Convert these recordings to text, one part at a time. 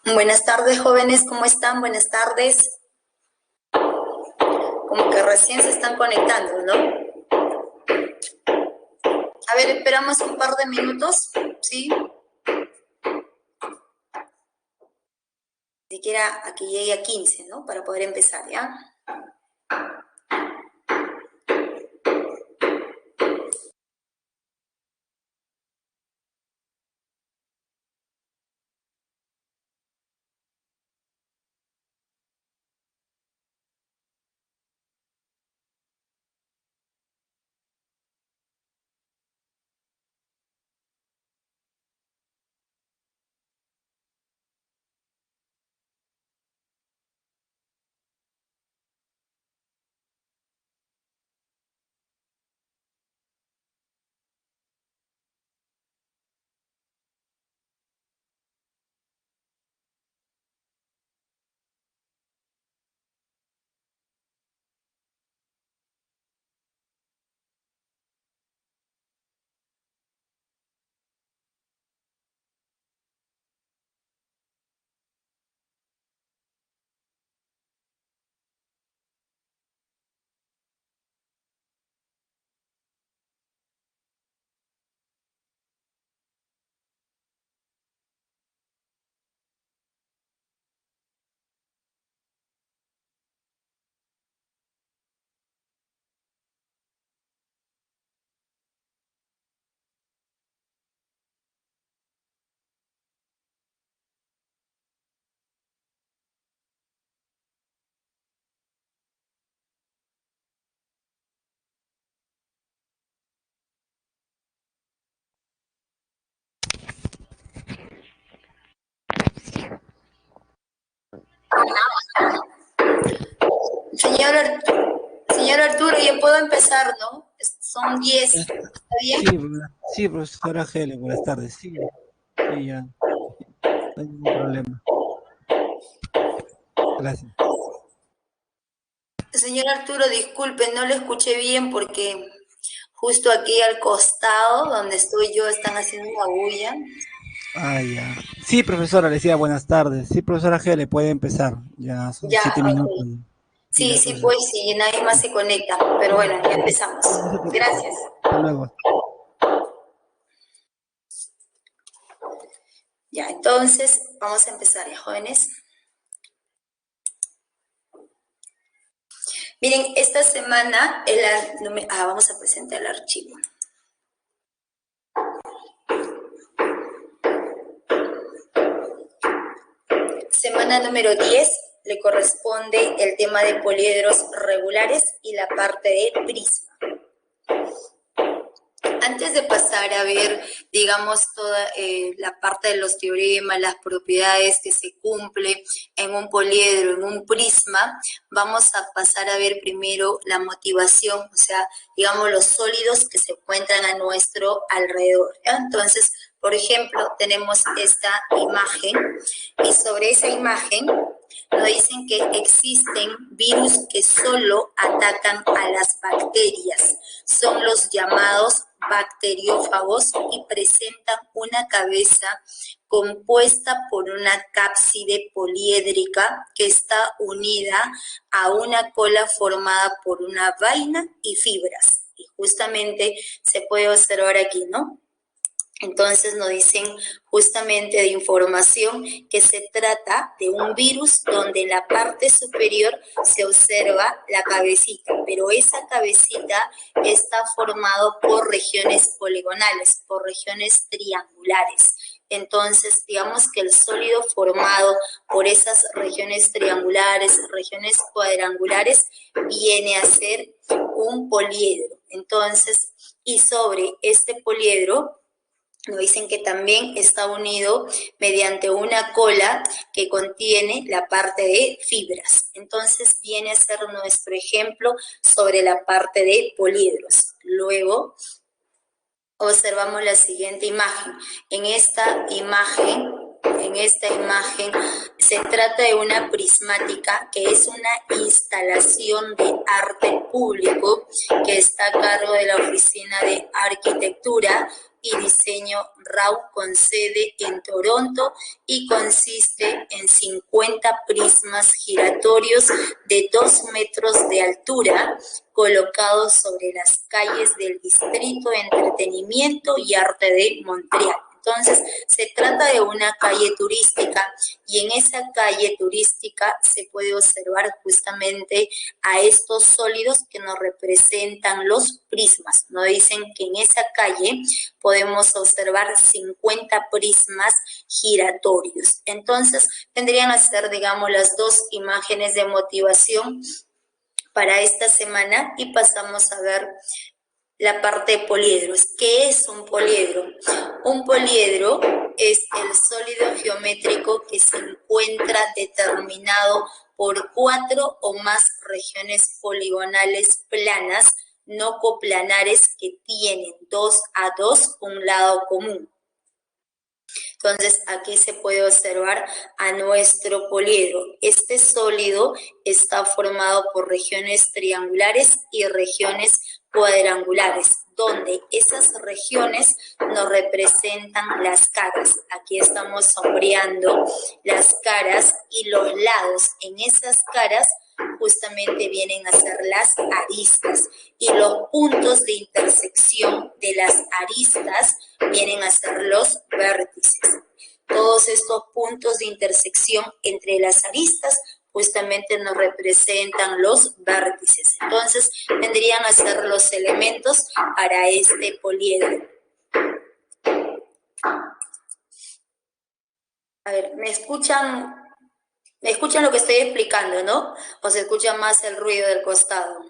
Buenas tardes, jóvenes, ¿cómo están? Buenas tardes. Como que recién se están conectando, ¿no? A ver, esperamos un par de minutos, ¿sí? Ni siquiera a que llegue a 15, ¿no? Para poder empezar, ¿ya? Señor Arturo, ya puedo empezar, ¿no? Son 10, ¿está bien? Sí, profesora Helen, buenas tardes. Sí, ya, no hay ningún problema. Gracias. Señor Arturo, disculpe, no lo escuché bien porque justo aquí al costado donde estoy yo están haciendo una bulla. Ya. Sí, profesora, le decía buenas tardes. Sí, profesora Helen, puede empezar. Ya son Ya, 7 minutos. ok. Sí, Ya, sí, profesora. pues sí, nadie más se conecta. Pero bueno, ya empezamos. No se preocupe. Gracias. Hasta luego. Ya, entonces vamos a empezar, ya, jóvenes. Miren, esta semana vamos a presentar el archivo. Semana número 10 le corresponde el tema de poliedros regulares y la parte de prisma. Antes de pasar a ver, digamos, toda la parte de los teoremas, las propiedades que se cumplen en un poliedro, en un prisma, vamos a pasar a ver primero la motivación, o sea, digamos, los sólidos que se encuentran a nuestro alrededor, ¿ya? Entonces, por ejemplo, tenemos esta imagen y sobre esa imagen nos dicen que existen virus que solo atacan a las bacterias. Son los llamados bacteriófagos y presentan una cabeza compuesta por una cápside poliédrica que está unida a una cola formada por una vaina y fibras. Y justamente se puede observar aquí, ¿no? Entonces nos dicen justamente de información que se trata de un virus donde en la parte superior se observa la cabecita, pero esa cabecita está formado por regiones poligonales, por regiones triangulares. Entonces, digamos que el sólido formado por esas regiones triangulares, regiones cuadrangulares, viene a ser un poliedro. Entonces, y sobre este poliedro, nos dicen que también está unido mediante una cola que contiene la parte de fibras. Entonces viene a ser nuestro ejemplo sobre la parte de poliedros. Luego observamos la siguiente imagen. En esta imagen se trata de una prismática que es una instalación de arte público que está a cargo de la Oficina de Arquitectura y diseño RAW con sede en Toronto y consiste en 50 prismas giratorios de 2 metros de altura colocados sobre las calles del Distrito de Entretenimiento y Arte de Montreal. Entonces, se trata de una calle turística y en esa calle turística se puede observar justamente a estos sólidos que nos representan los prismas. Nos dicen que en esa calle podemos observar 50 prismas giratorios. Entonces, vendrían a ser, digamos, las dos imágenes de motivación para esta semana y pasamos a ver la parte de poliedros. ¿Qué es un poliedro? Un poliedro es el sólido geométrico que se encuentra determinado por 4 o más regiones poligonales planas no coplanares que tienen 2 a 2 un lado común. Entonces, aquí se puede observar a nuestro poliedro. Este sólido está formado por regiones triangulares y regiones cuadrangulares, donde esas regiones nos representan las caras. Aquí estamos sombreando las caras y los lados. En esas caras justamente vienen a ser las aristas y los puntos de intersección de las aristas vienen a ser los vértices. Todos estos puntos de intersección entre las aristas justamente nos representan los vértices. Entonces, vendrían a ser los elementos para este poliedro. A ver, ¿me escuchan? ¿Me escuchan lo que estoy explicando, no? ¿O se escucha más el ruido del costado?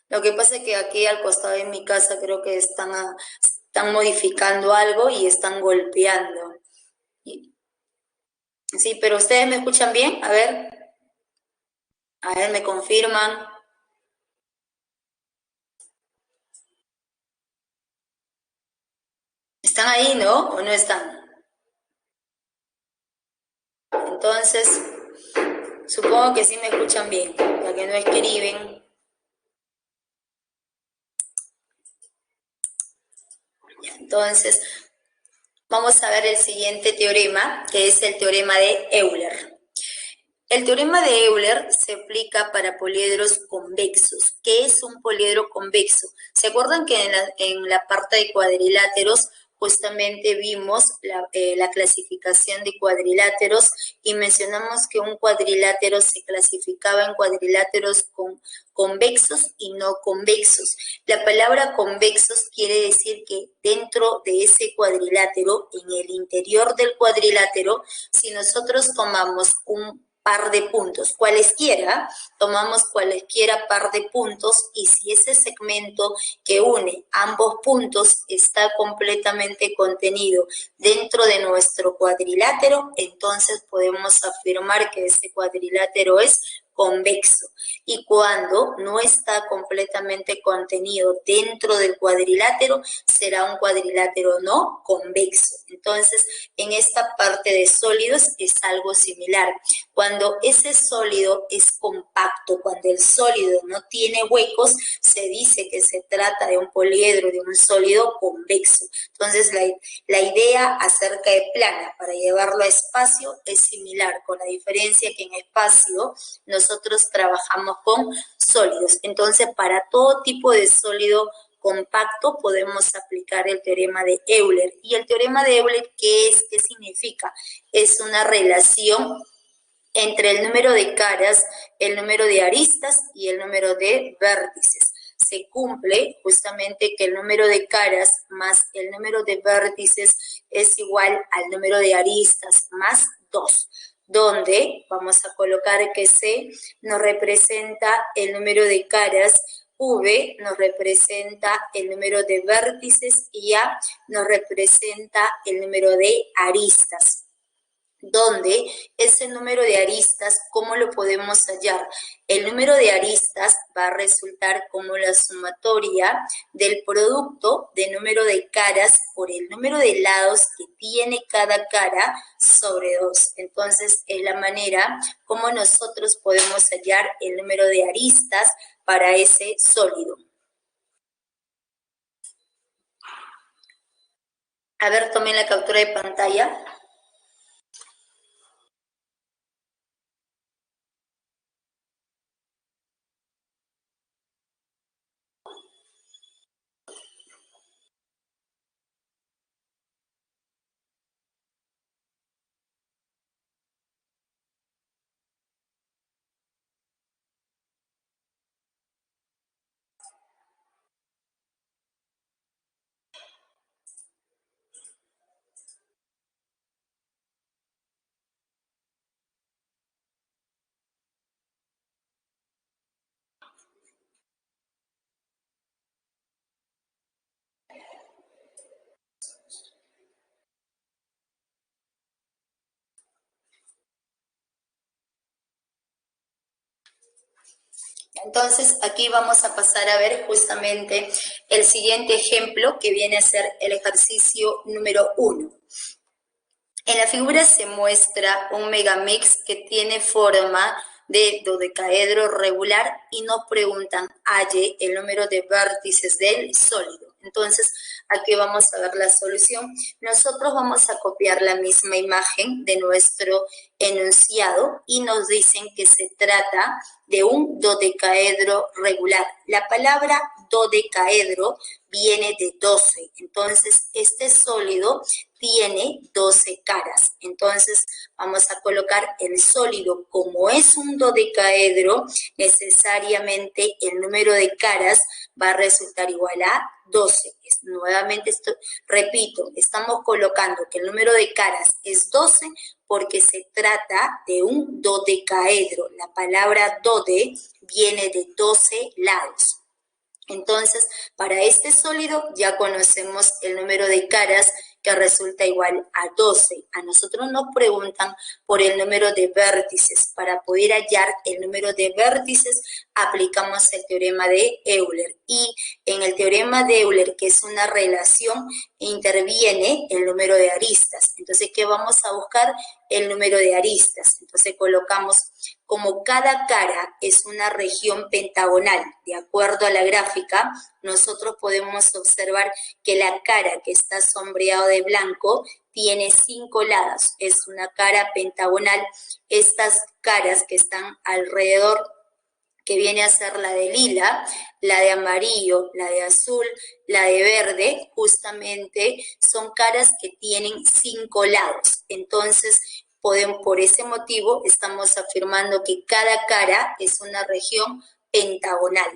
Lo que pasa es que aquí al costado de mi casa creo que están modificando algo y están golpeando. Sí, pero ¿ustedes me escuchan bien? A ver, me confirman. ¿Están ahí, no? ¿O no están? Entonces, supongo que sí me escuchan bien, ya que no escriben. Entonces, vamos a ver el siguiente teorema, que es el teorema de Euler. El teorema de Euler se aplica para poliedros convexos. ¿Qué es un poliedro convexo? ¿Se acuerdan que en la parte de cuadriláteros justamente vimos la clasificación de cuadriláteros y mencionamos que un cuadrilátero se clasificaba en cuadriláteros convexos y no convexos? La palabra convexos quiere decir que dentro de ese cuadrilátero, en el interior del cuadrilátero, si nosotros tomamos un par de puntos, cualesquiera, tomamos cualesquiera par de puntos y si ese segmento que une ambos puntos está completamente contenido dentro de nuestro cuadrilátero, entonces podemos afirmar que ese cuadrilátero es convexo. Y cuando no está completamente contenido dentro del cuadrilátero, será un cuadrilátero no convexo. Entonces, en esta parte de sólidos es algo similar. Cuando ese sólido es compacto, cuando el sólido no tiene huecos, se dice que se trata de un poliedro, de un sólido convexo. Entonces, la idea acerca de plana para llevarlo a espacio es similar, con la diferencia que en espacio nosotros trabajamos con sólidos. Entonces, para todo tipo de sólido compacto podemos aplicar el teorema de Euler. ¿Y el teorema de Euler qué es? ¿Qué significa? Es una relación entre el número de caras, el número de aristas y el número de vértices. Se cumple justamente que el número de caras más el número de vértices es igual al número de aristas más 2, donde vamos a colocar que C nos representa el número de caras, V nos representa el número de vértices y A nos representa el número de aristas. Donde ese número de aristas, ¿cómo lo podemos hallar? El número de aristas va a resultar como la sumatoria del producto de número de caras por el número de lados que tiene cada cara sobre 2. Entonces, es la manera como nosotros podemos hallar el número de aristas para ese sólido. A ver, tomen la captura de pantalla. Entonces, aquí vamos a pasar a ver justamente el siguiente ejemplo, que viene a ser el ejercicio número 1. En la figura se muestra un megamix que tiene forma de dodecaedro regular y nos preguntan, halle el número de vértices del sólido. Entonces, aquí vamos a ver la solución. Nosotros vamos a copiar la misma imagen de nuestro enunciado y nos dicen que se trata de un dodecaedro regular. La palabra dodecaedro viene de 12. Entonces, este sólido tiene 12 caras. Entonces, vamos a colocar el sólido. Como es un dodecaedro, necesariamente el número de caras va a resultar igual a 12. Nuevamente, repito, estamos colocando que el número de caras es 12 porque se trata de un dodecaedro. La palabra dode viene de 12 lados. Entonces, para este sólido ya conocemos el número de caras que resulta igual a 12. A nosotros nos preguntan por el número de vértices. Para poder hallar el número de vértices, aplicamos el teorema de Euler. Y en el teorema de Euler, que es una relación, interviene el número de aristas. Entonces, ¿qué vamos a buscar? El número de aristas. Entonces, colocamos como cada cara es una región pentagonal, de acuerdo a la gráfica, nosotros podemos observar que la cara que está sombreado de blanco tiene 5 lados, es una cara pentagonal. Estas caras que están alrededor, que viene a ser la de lila, la de amarillo, la de azul, la de verde, justamente son caras que tienen 5 lados. Entonces, por ese motivo, estamos afirmando que cada cara es una región pentagonal.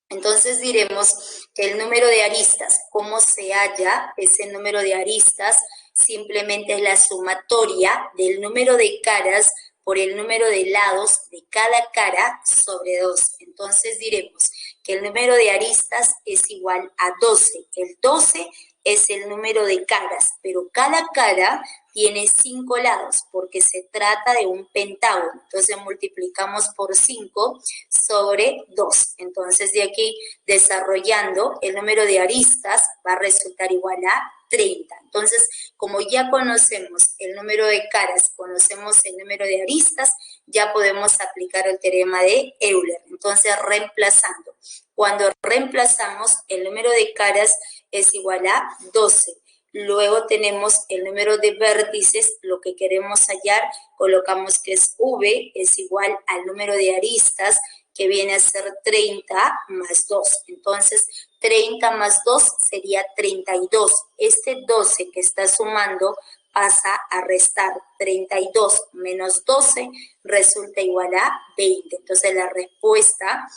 Entonces diremos que el número de aristas, ¿cómo se halla ese número de aristas? Simplemente es la sumatoria del número de caras por el número de lados de cada cara sobre 2. Entonces diremos que el número de aristas es igual a 12. El 12 es el número de caras, pero cada cara tiene 5 lados porque se trata de un pentágono. Entonces multiplicamos por 5 sobre 2. Entonces de aquí, desarrollando, el número de aristas va a resultar igual a 30. Entonces, como ya conocemos el número de caras, conocemos el número de aristas, ya podemos aplicar el teorema de Euler. Entonces, reemplazando. Cuando reemplazamos, el número de caras es igual a 12. Luego tenemos el número de vértices, lo que queremos hallar, colocamos que es V, es igual al número de aristas, que viene a ser 30 más 2. Entonces, 30 más 2 sería 32. Este 12 que está sumando pasa a restar. 32 menos 12 resulta igual a 20. Entonces, la respuesta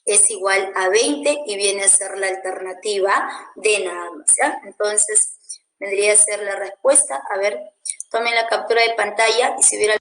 es igual a 20 y viene a ser la alternativa de nada más, ¿ya? Entonces, vendría a ser la respuesta. A ver, tomen la captura de pantalla y si hubiera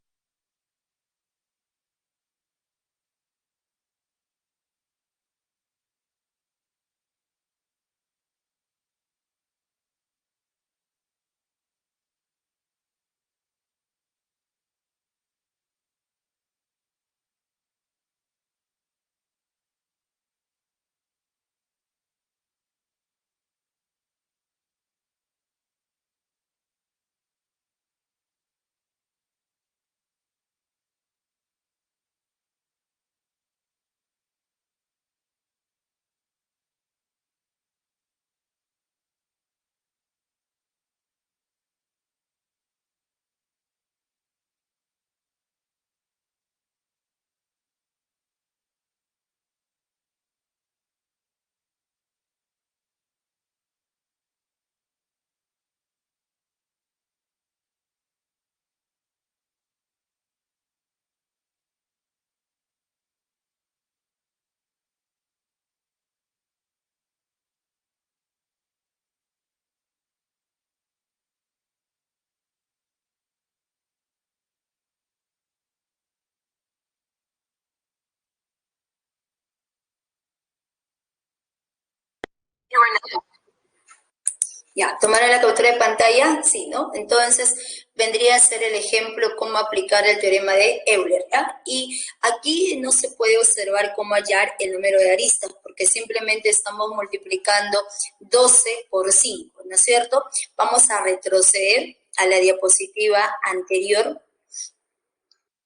Ya, ¿tomaron la captura de pantalla? Sí, ¿no? Entonces, vendría a ser el ejemplo cómo aplicar el teorema de Euler, ¿ya? Y aquí no se puede observar cómo hallar el número de aristas, porque simplemente estamos multiplicando 12 por 5, ¿no es cierto? Vamos a retroceder a la diapositiva anterior,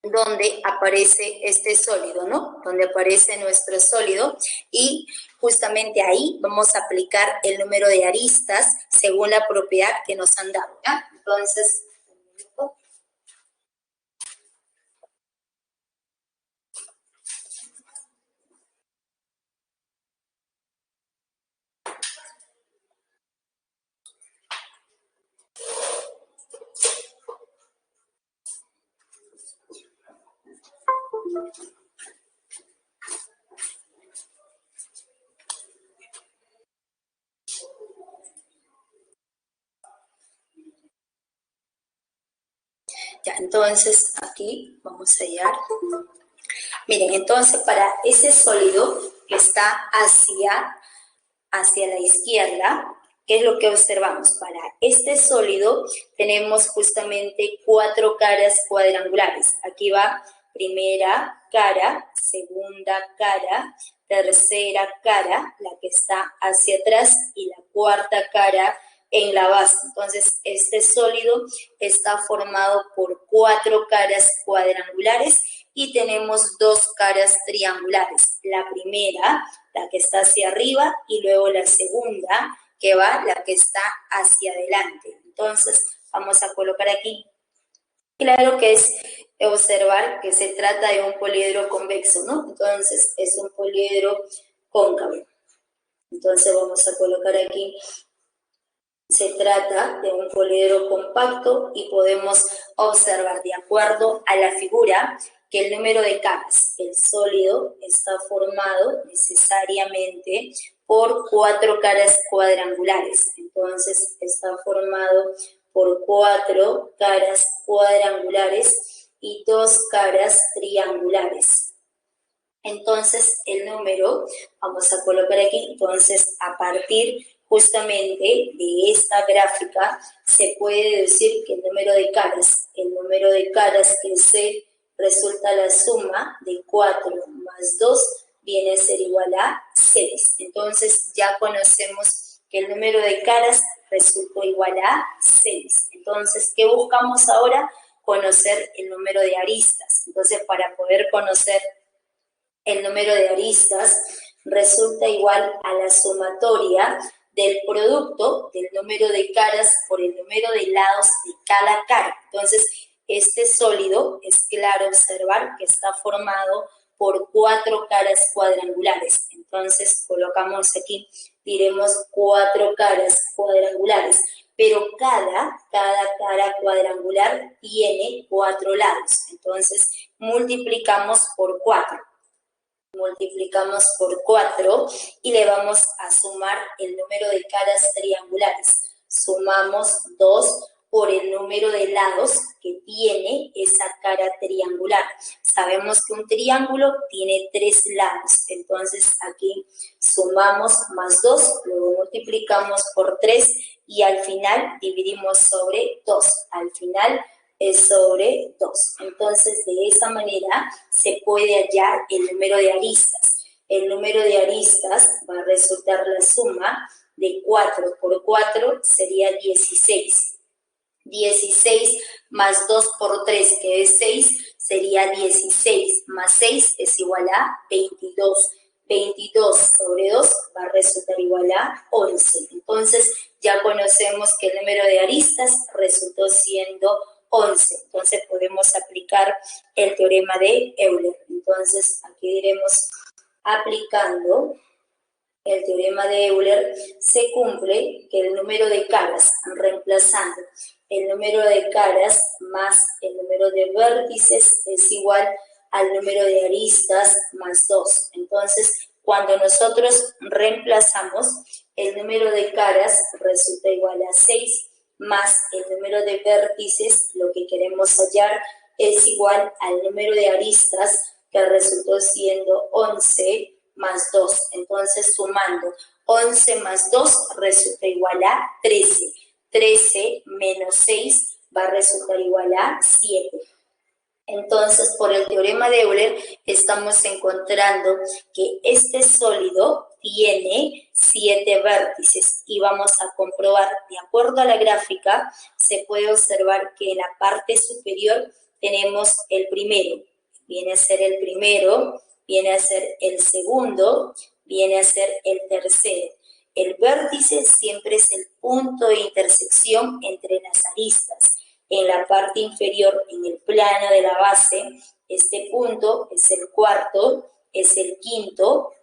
donde aparece este sólido, ¿no? Donde aparece nuestro sólido y justamente ahí vamos a aplicar el número de aristas según la propiedad que nos han dado, ¿ya? Entonces, ya, entonces aquí vamos a hallar. Miren, entonces para ese sólido que está hacia la izquierda, ¿qué es lo que observamos? Para este sólido tenemos justamente 4 caras cuadrangulares. Aquí va primera cara, segunda cara, tercera cara, la que está hacia atrás, y la cuarta cara en la base. Entonces, este sólido está formado por 4 caras cuadrangulares y tenemos 2 caras triangulares. La primera, la que está hacia arriba, y luego la segunda, que va la que está hacia adelante. Entonces, vamos a colocar aquí. Claro que es observar que se trata de un poliedro convexo, ¿no? Entonces, es un poliedro cóncavo. Entonces, vamos a colocar aquí. Se trata de un poliedro compacto y podemos observar, de acuerdo a la figura, que el número de caras, el sólido, está formado necesariamente por 4 caras cuadrangulares. Entonces, está formado por 4 caras cuadrangulares y 2 caras triangulares. Entonces, el número, vamos a colocar aquí, entonces, a partir justamente de esta gráfica, se puede decir que el número de caras que se resulta la suma de 4 más 2 viene a ser igual a 6. Entonces, ya conocemos que el número de caras resultó igual a 6. Entonces, ¿qué buscamos ahora? Conocer el número de aristas. Entonces, para poder conocer el número de aristas, resulta igual a la sumatoria del producto del número de caras por el número de lados de cada cara. Entonces, este sólido es claro observar que está formado por 4 caras cuadrangulares. Entonces, colocamos aquí, diremos 4 caras cuadrangulares, pero cada cara cuadrangular tiene 4 lados. Entonces, multiplicamos por 4. Multiplicamos por 4 y le vamos a sumar el número de caras triangulares. Sumamos 2 por el número de lados que tiene esa cara triangular. Sabemos que un triángulo tiene 3 lados, entonces aquí sumamos más 2, luego multiplicamos por 3 y al final dividimos sobre 2. Al final es sobre 2. Entonces, de esa manera se puede hallar el número de aristas. El número de aristas va a resultar la suma de 4 por 4 sería 16. 16 más 2 por 3, que es 6, sería 16, más 6 es igual a 22. 22 sobre 2 va a resultar igual a 11. Entonces, ya conocemos que el número de aristas resultó siendo 11. Entonces, podemos aplicar el teorema de Euler. Entonces, aquí diremos, aplicando el teorema de Euler, se cumple que el número de caras, reemplazando el número de caras más el número de vértices, es igual al número de aristas más 2. Entonces, cuando nosotros reemplazamos, el número de caras resulta igual a 6, más el número de vértices, lo que queremos hallar, es igual al número de aristas, que resultó siendo 11 más 2. Entonces, sumando 11 más 2 resulta igual a 13. 13 menos 6 va a resultar igual a 7. Entonces, por el teorema de Euler, estamos encontrando que este sólido tiene 7 vértices y vamos a comprobar, de acuerdo a la gráfica, se puede observar que en la parte superior tenemos el primero, viene a ser el primero, viene a ser el segundo, viene a ser el tercero. El vértice siempre es el punto de intersección entre las aristas. En la parte inferior, en el plano de la base, este punto es el cuarto, es el quinto.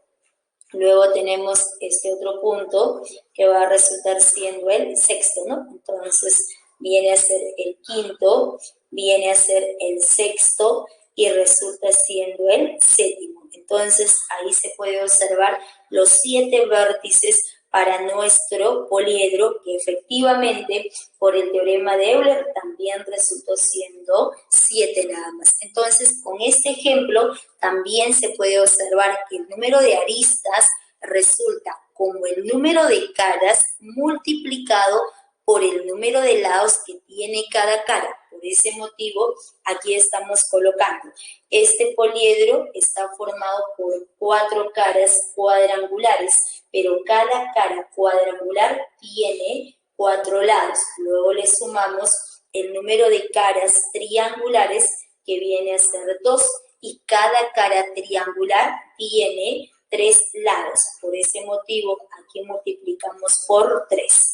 Luego tenemos este otro punto que va a resultar siendo el sexto, ¿no? Entonces, viene a ser el quinto, viene a ser el sexto y resulta siendo el séptimo. Entonces, ahí se puede observar los 7 vértices para nuestro poliedro, que efectivamente por el teorema de Euler también resultó siendo 7 nada más. Entonces, con este ejemplo también se puede observar que el número de aristas resulta como el número de caras multiplicado por el número de lados que tiene cada cara. Por ese motivo, aquí estamos colocando. Este poliedro está formado por 4 caras cuadrangulares, pero cada cara cuadrangular tiene 4 lados. Luego le sumamos el número de caras triangulares, que viene a ser 2, y cada cara triangular tiene 3 lados. Por ese motivo, aquí multiplicamos por 3.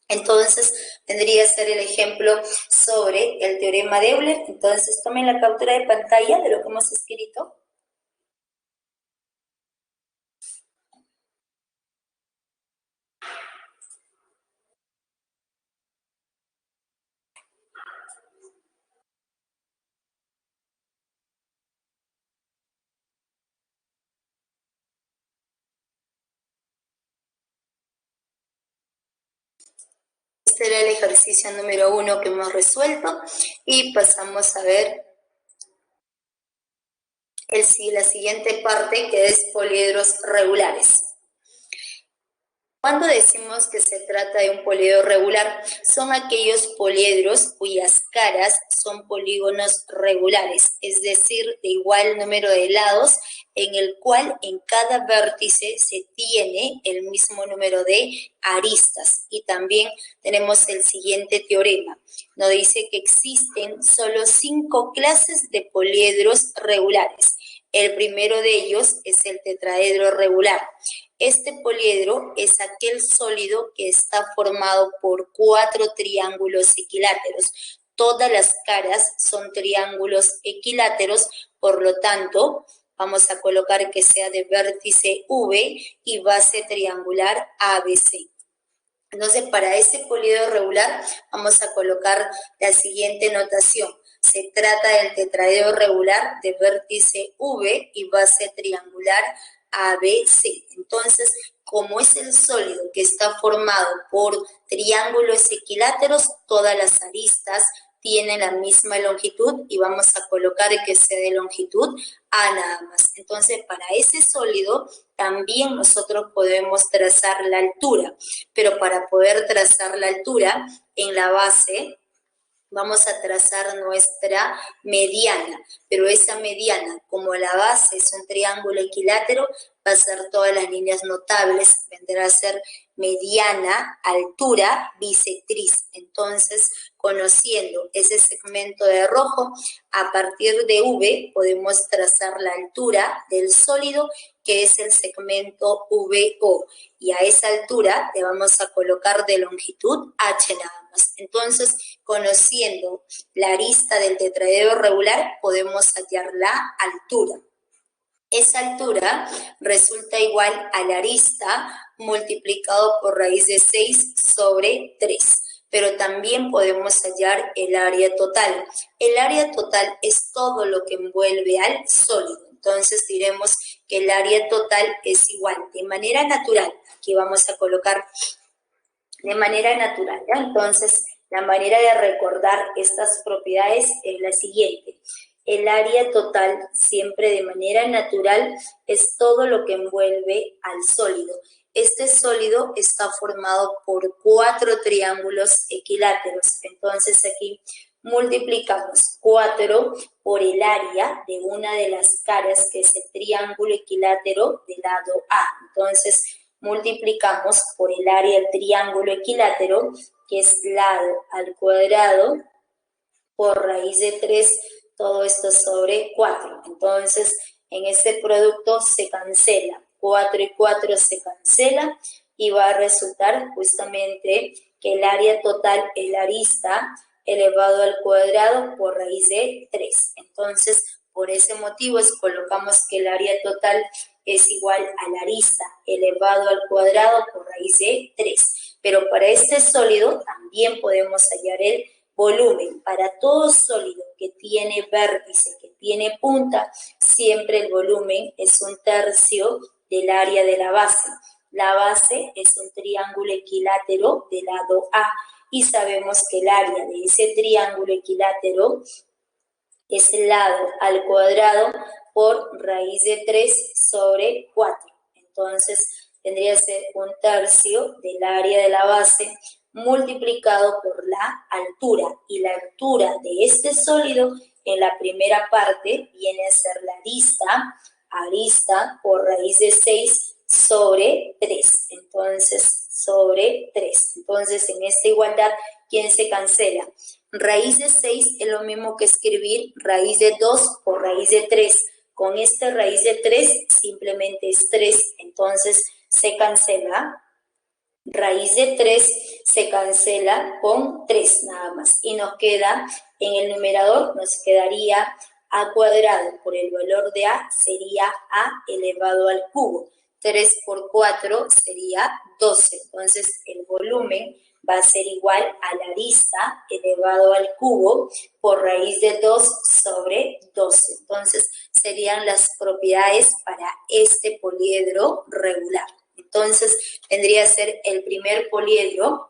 Entonces, vendría a ser el ejemplo sobre el teorema de Euler. Entonces, tomen la captura de pantalla de lo que hemos escrito. Este era el ejercicio número 1 que hemos resuelto y pasamos a ver la siguiente parte, que es poliedros regulares. Cuando decimos que se trata de un poliedro regular, son aquellos poliedros cuyas caras son polígonos regulares, es decir, de igual número de lados, en el cual en cada vértice se tiene el mismo número de aristas. Y también tenemos el siguiente teorema. Nos dice que existen solo 5 clases de poliedros regulares. El primero de ellos es el tetraedro regular. Este poliedro es aquel sólido que está formado por 4 triángulos equiláteros. Todas las caras son triángulos equiláteros, por lo tanto, vamos a colocar que sea de vértice V y base triangular ABC. Entonces, para ese poliedro regular vamos a colocar la siguiente notación. Se trata del tetraedro regular de vértice V y base triangular ABC. Entonces, como es el sólido que está formado por triángulos equiláteros, todas las aristas tienen la misma longitud y vamos a colocar que sea de longitud A nada más. Entonces, para ese sólido también nosotros podemos trazar la altura, pero para poder trazar la altura en la base vamos a trazar nuestra mediana, pero esa mediana, como la base es un triángulo equilátero, va a ser todas las líneas notables, vendrá a ser mediana, altura, bisectriz. Entonces, conociendo ese segmento de rojo, a partir de V podemos trazar la altura del sólido, que es el segmento VO, y a esa altura le vamos a colocar de longitud H nada más. Entonces, conociendo la arista del tetraedro regular, podemos hallar la altura. Esa altura resulta igual a la arista multiplicado por raíz de 6 sobre 3. Pero también podemos hallar el área total. El área total es todo lo que envuelve al sólido. Entonces diremos que el área total es igual de manera natural. Aquí vamos a colocar de manera natural, ¿ya? Entonces, la manera de recordar estas propiedades es la siguiente. El área total, siempre de manera natural, es todo lo que envuelve al sólido. Este sólido está formado por 4 triángulos equiláteros. Entonces aquí multiplicamos 4 por el área de una de las caras, que es el triángulo equilátero del lado A. Entonces multiplicamos por el área del triángulo equilátero, que es lado al cuadrado, por raíz de 3, todo esto sobre 4. Entonces, en este producto se cancela. 4 y 4 se cancela y va a resultar justamente que el área total es la arista elevado al cuadrado por raíz de 3. Entonces, por ese motivo colocamos que el área total es igual a la arista elevado al cuadrado por raíz de 3. Pero para este sólido también podemos hallar el volumen. Para todo sólido que tiene vértice, que tiene punta, siempre el volumen es 1/3 del área de la base. La base es un triángulo equilátero del lado A y sabemos que el área de ese triángulo equilátero es el lado al cuadrado por raíz de 3 sobre 4. Entonces tendría que ser 1/3 del área de la base multiplicado por la altura. Y la altura de este sólido en la primera parte viene a ser la arista por raíz de 6 sobre 3. Entonces, sobre 3. Entonces, en esta igualdad, ¿quién se cancela? Raíz de 6 es lo mismo que escribir raíz de 2 por raíz de 3. Con esta raíz de 3 simplemente es 3. Entonces, se cancela. Raíz de 3 se cancela con 3 nada más. Y nos queda, en el numerador, nos quedaría a cuadrado por el valor de a, sería a elevado al cubo. 3 por 4 sería 12. Entonces, el volumen va a ser igual a la arista elevado al cubo por raíz de 2 sobre 12. Entonces, serían las propiedades para este poliedro regular. Entonces, vendría a ser el primer poliedro.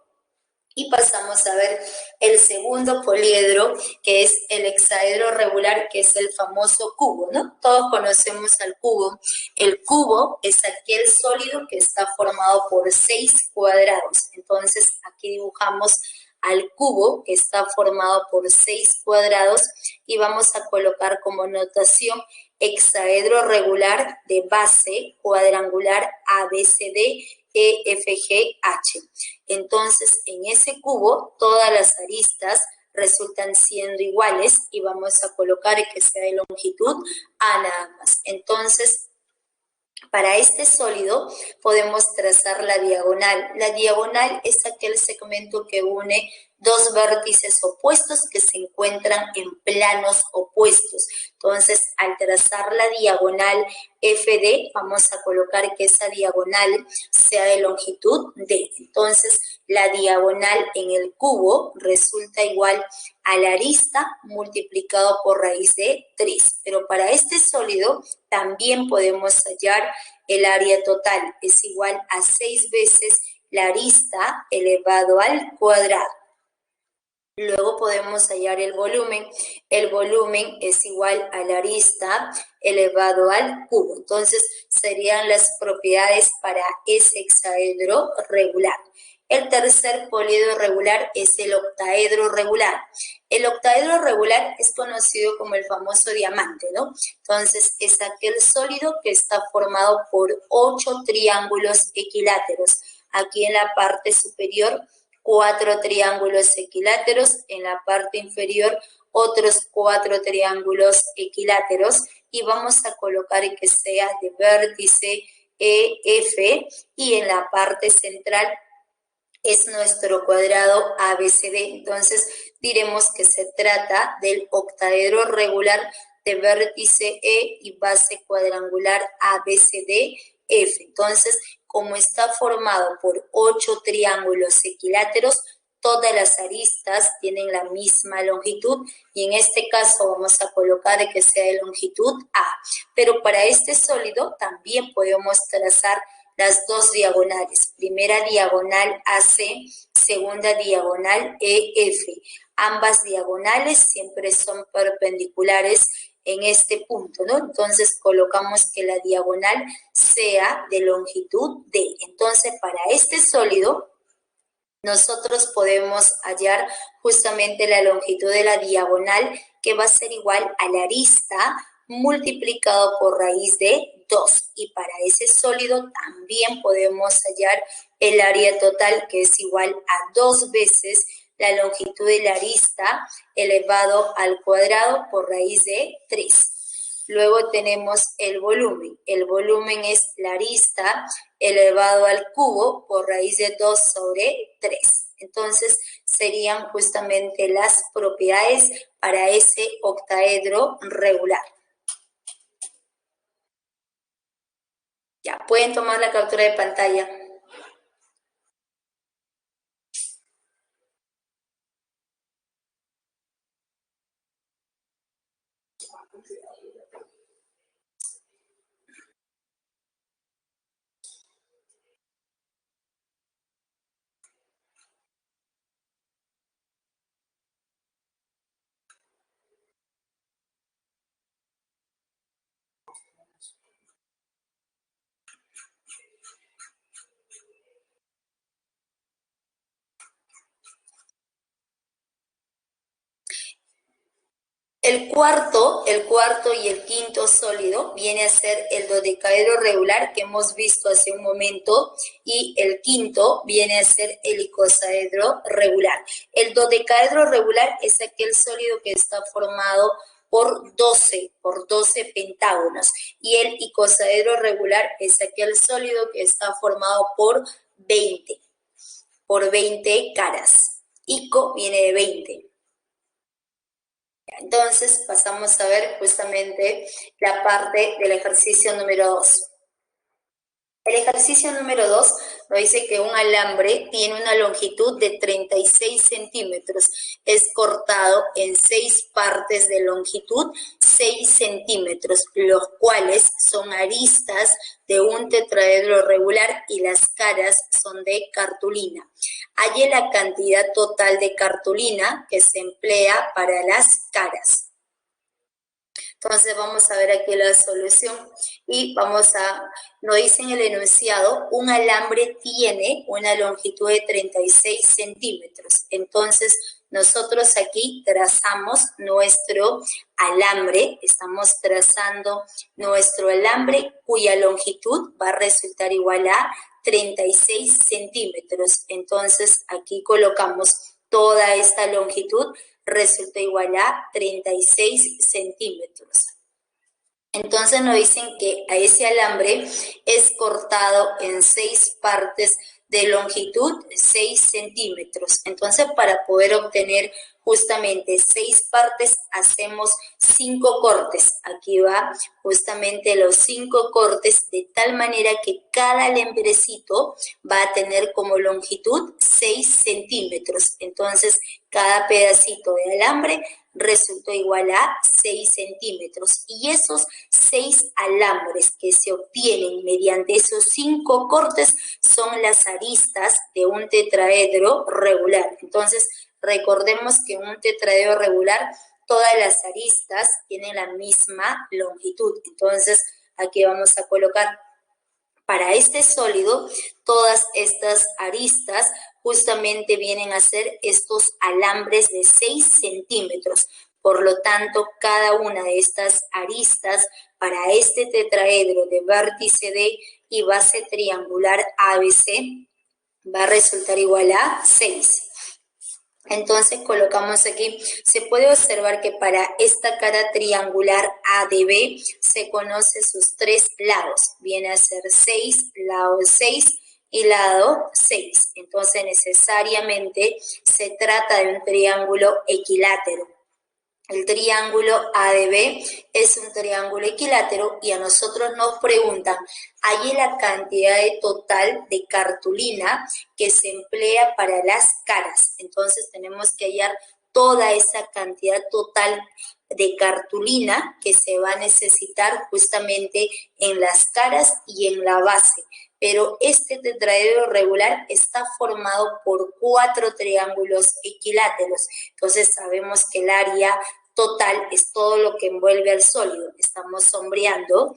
Y pasamos a ver el segundo poliedro, que es el hexaedro regular, que es el famoso cubo, ¿no? Todos conocemos al cubo. El cubo es aquel sólido que está formado por 6 cuadrados. Entonces, aquí dibujamos al cubo, que está formado por 6 cuadrados, y vamos a colocar como notación hexaedro regular de base cuadrangular ABCD EFGH. Entonces, en ese cubo, todas las aristas resultan siendo iguales y vamos a colocar que sea de longitud A nada más. Entonces, para este sólido podemos trazar la diagonal. La diagonal es aquel segmento que une dos vértices opuestos que se encuentran en planos opuestos. Entonces, al trazar la diagonal FD, vamos a colocar que esa diagonal sea de longitud D. Entonces, la diagonal en el cubo resulta igual a la arista multiplicado por raíz de 3. Pero para este sólido también podemos hallar el área total. Es igual a 6 veces la arista elevado al cuadrado. Luego podemos hallar el volumen. El volumen es igual a la arista elevado al cubo. Entonces, serían las propiedades para ese hexaedro regular. El tercer poliedro regular es el octaedro regular. El octaedro regular es conocido como el famoso diamante, ¿no? Entonces, es aquel sólido que está formado por 8 triángulos equiláteros. Aquí en la parte superior, 4 triángulos equiláteros, en la parte inferior otros 4 triángulos equiláteros y vamos a colocar que sea de vértice EF y en la parte central es nuestro cuadrado ABCD. Entonces diremos que se trata del octaedro regular de vértice E y base cuadrangular ABCD F. Entonces, como está formado por 8 triángulos equiláteros, todas las aristas tienen la misma longitud y en este caso vamos a colocar que sea de longitud A. Pero para este sólido también podemos trazar las dos diagonales. Primera diagonal AC, segunda diagonal EF. Ambas diagonales siempre son perpendiculares en este punto, ¿no? Entonces colocamos que la diagonal sea de longitud D. Entonces para este sólido nosotros podemos hallar justamente la longitud de la diagonal, que va a ser igual a la arista multiplicado por raíz de 2. Y para ese sólido también podemos hallar el área total, que es igual a 2 veces la longitud de la arista elevado al cuadrado por raíz de 3. Luego tenemos el volumen. El volumen es la arista elevado al cubo por raíz de 2 sobre 3. Entonces, serían justamente las propiedades para ese octaedro regular. Ya, pueden tomar la captura de pantalla. El cuarto y el quinto sólido viene a ser el dodecaedro regular que hemos visto hace un momento, y el quinto viene a ser el icosaedro regular. El dodecaedro regular es aquel sólido que está formado por 12 pentágonos, y el icosaedro regular es aquel sólido que está formado por 20 caras. Ico viene de 20. Entonces pasamos a ver justamente la parte del ejercicio número 2. El ejercicio número 2 nos dice que un alambre tiene una longitud de 36 centímetros. Es cortado en 6 partes de longitud, 6 centímetros, los cuales son aristas de un tetraedro regular y las caras son de cartulina. Halle la cantidad total de cartulina que se emplea para las caras. Entonces vamos a ver aquí la solución y nos dice en el enunciado, un alambre tiene una longitud de 36 centímetros. Entonces nosotros aquí trazamos nuestro alambre, estamos trazando nuestro alambre cuya longitud va a resultar igual a 36 centímetros. Entonces aquí colocamos toda esta longitud, resulta igual a 36 centímetros. Entonces nos dicen que a ese alambre es cortado en 6 partes de longitud, 6 centímetros. Entonces, para poder obtener justamente 6 partes, hacemos 5 cortes. Aquí va justamente los 5 cortes, de tal manera que cada alambrecito va a tener como longitud 6 centímetros. Entonces, cada pedacito de alambre resultó igual a 6 centímetros. Y esos 6 alambres que se obtienen mediante esos 5 cortes son las aristas de un tetraedro regular. Entonces, recordemos que un tetraedro regular, todas las aristas tienen la misma longitud. Entonces, aquí vamos a colocar para este sólido, todas estas aristas justamente vienen a ser estos alambres de 6 centímetros. Por lo tanto, cada una de estas aristas para este tetraedro de vértice D y base triangular ABC va a resultar igual a 6. Entonces colocamos aquí, se puede observar que para esta cara triangular ADB se conoce sus 3 lados. Viene a ser 6, lado 6 y lado 6. Entonces necesariamente se trata de un triángulo equilátero. El triángulo ADB es un triángulo equilátero y a nosotros nos preguntan, ¿hay la cantidad total de cartulina que se emplea para las caras? Entonces tenemos que hallar toda esa cantidad total de cartulina que se va a necesitar justamente en las caras y en la base. Pero este tetraedro regular está formado por 4 triángulos equiláteros. Entonces sabemos que el área total es todo lo que envuelve al sólido. Estamos sombreando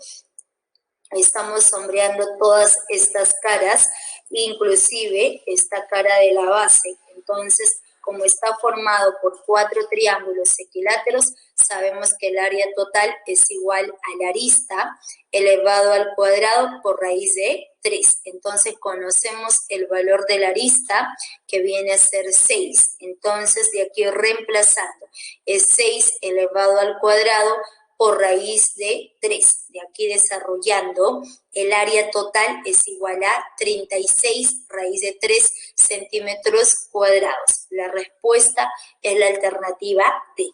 todas estas caras, inclusive esta cara de la base. Entonces, como está formado por 4 triángulos equiláteros, sabemos que el área total es igual a la arista elevado al cuadrado por raíz de 3. Entonces, conocemos el valor de la arista, que viene a ser 6. Entonces, de aquí reemplazando, es 6 elevado al cuadrado por raíz de 3. De aquí desarrollando, el área total es igual a 36 raíz de 3 centímetros cuadrados. La respuesta es la alternativa D.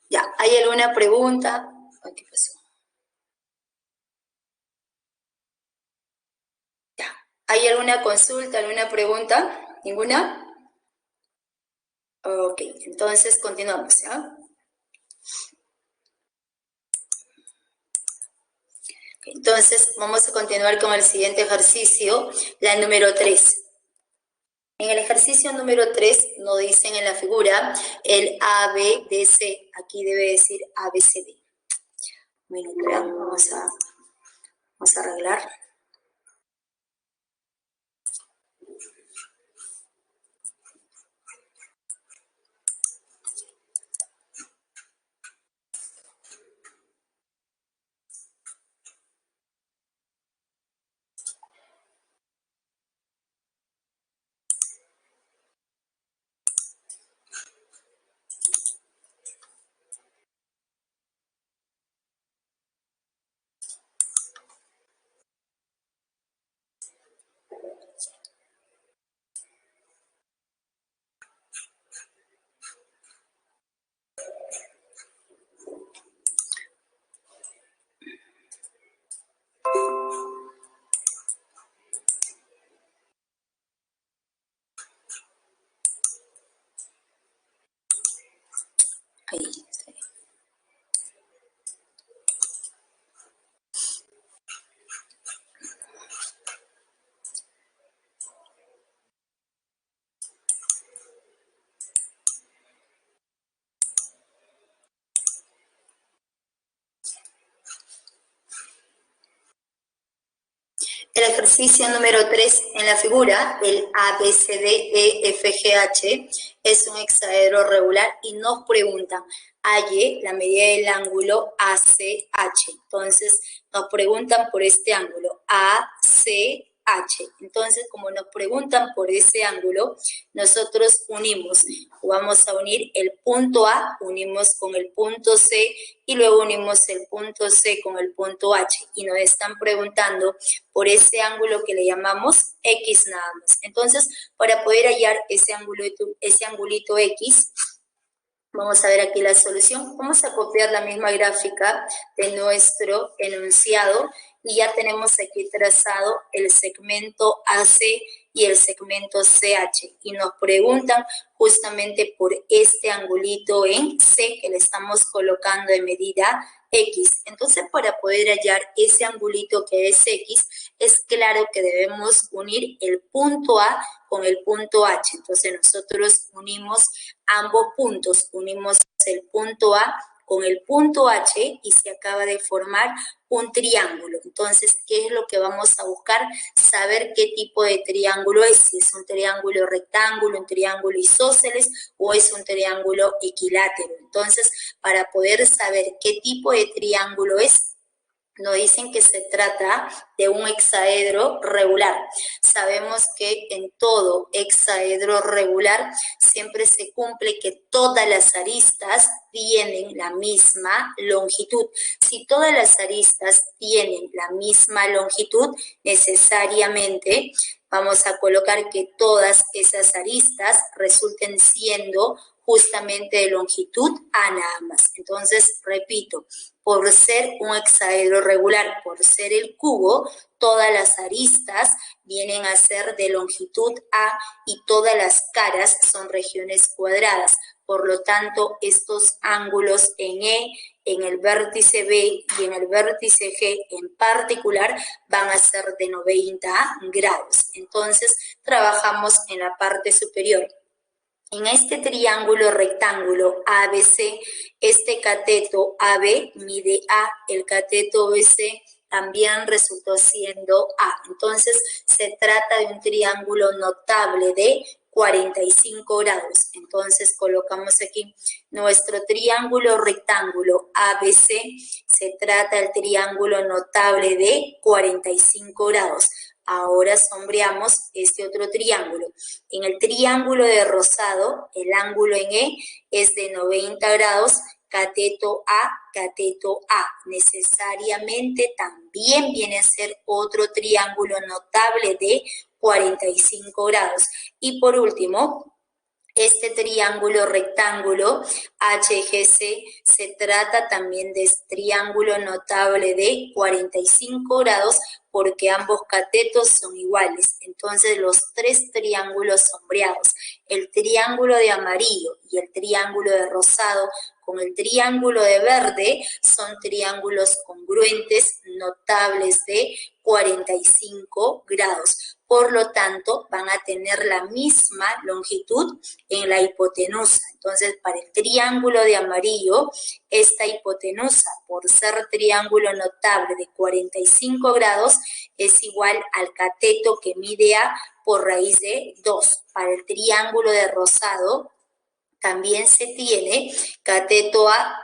Ya, ¿hay alguna pregunta? Ay, ¿qué pasó? Ya. ¿Hay alguna consulta, alguna pregunta? ¿Ninguna? Ok, entonces continuamos, ¿ya? Entonces, vamos a continuar con el siguiente ejercicio, la número 3. En el ejercicio número 3 nos dicen en la figura el A, B, D, C. Aquí debe decir A, B, C, D. Un minuto, ¿ya? Vamos a arreglar. ejercicio número 3 en la figura, el ABCDEFGH es un hexaedro regular y nos preguntan, halle la medida del ángulo ACH. Entonces, nos preguntan por este ángulo, ACH. Entonces, como nos preguntan por ese ángulo, nosotros vamos a unir el punto A, unimos con el punto C y luego unimos el punto C con el punto H y nos están preguntando por ese ángulo que le llamamos X nada más. Entonces, para poder hallar ese angulito X, vamos a ver aquí la solución. Vamos a copiar la misma gráfica de nuestro enunciado y ya tenemos aquí trazado el segmento AC y el segmento CH. Y nos preguntan justamente por este angulito en C que le estamos colocando de medida X. Entonces, para poder hallar ese angulito que es X, es claro que debemos unir el punto A con el punto H. Entonces, nosotros unimos ambos puntos, unimos el punto A con el punto H y se acaba de formar un triángulo. Entonces, ¿qué es lo que vamos a buscar? Saber qué tipo de triángulo es, si es un triángulo rectángulo, un triángulo isósceles o es un triángulo equilátero. Entonces, para poder saber qué tipo de triángulo es, nos dicen que se trata de un hexaedro regular. Sabemos que en todo hexaedro regular siempre se cumple que todas las aristas tienen la misma longitud. Si todas las aristas tienen la misma longitud, necesariamente vamos a colocar que todas esas aristas resulten siendo justamente de longitud A nada más. Entonces, repito, por ser un hexaedro regular, por ser el cubo, todas las aristas vienen a ser de longitud A y todas las caras son regiones cuadradas. Por lo tanto, estos ángulos en E, en el vértice B y en el vértice G en particular van a ser de 90 grados. Entonces, trabajamos en la parte superior. En este triángulo rectángulo ABC, este cateto AB mide A, el cateto BC también resultó siendo A. Entonces, se trata de un triángulo notable de 45 grados. Entonces, colocamos aquí nuestro triángulo rectángulo ABC. Se trata del triángulo notable de 45 grados. Ahora sombreamos este otro triángulo. En el triángulo de rosado, el ángulo en E es de 90 grados, cateto A, cateto A. Necesariamente también viene a ser otro triángulo notable de 45 grados. Y por último, este triángulo rectángulo HGC se trata también de triángulo notable de 45 grados porque ambos catetos son iguales. Entonces, los tres triángulos sombreados, el triángulo de amarillo y el triángulo de rosado con el triángulo de verde, son triángulos congruentes notables de 45 grados. Por lo tanto, van a tener la misma longitud en la hipotenusa. Entonces, para el triángulo de amarillo, esta hipotenusa, por ser triángulo notable de 45 grados, es igual al cateto que mide A por raíz de 2. Para el triángulo de rosado, también se tiene cateto A,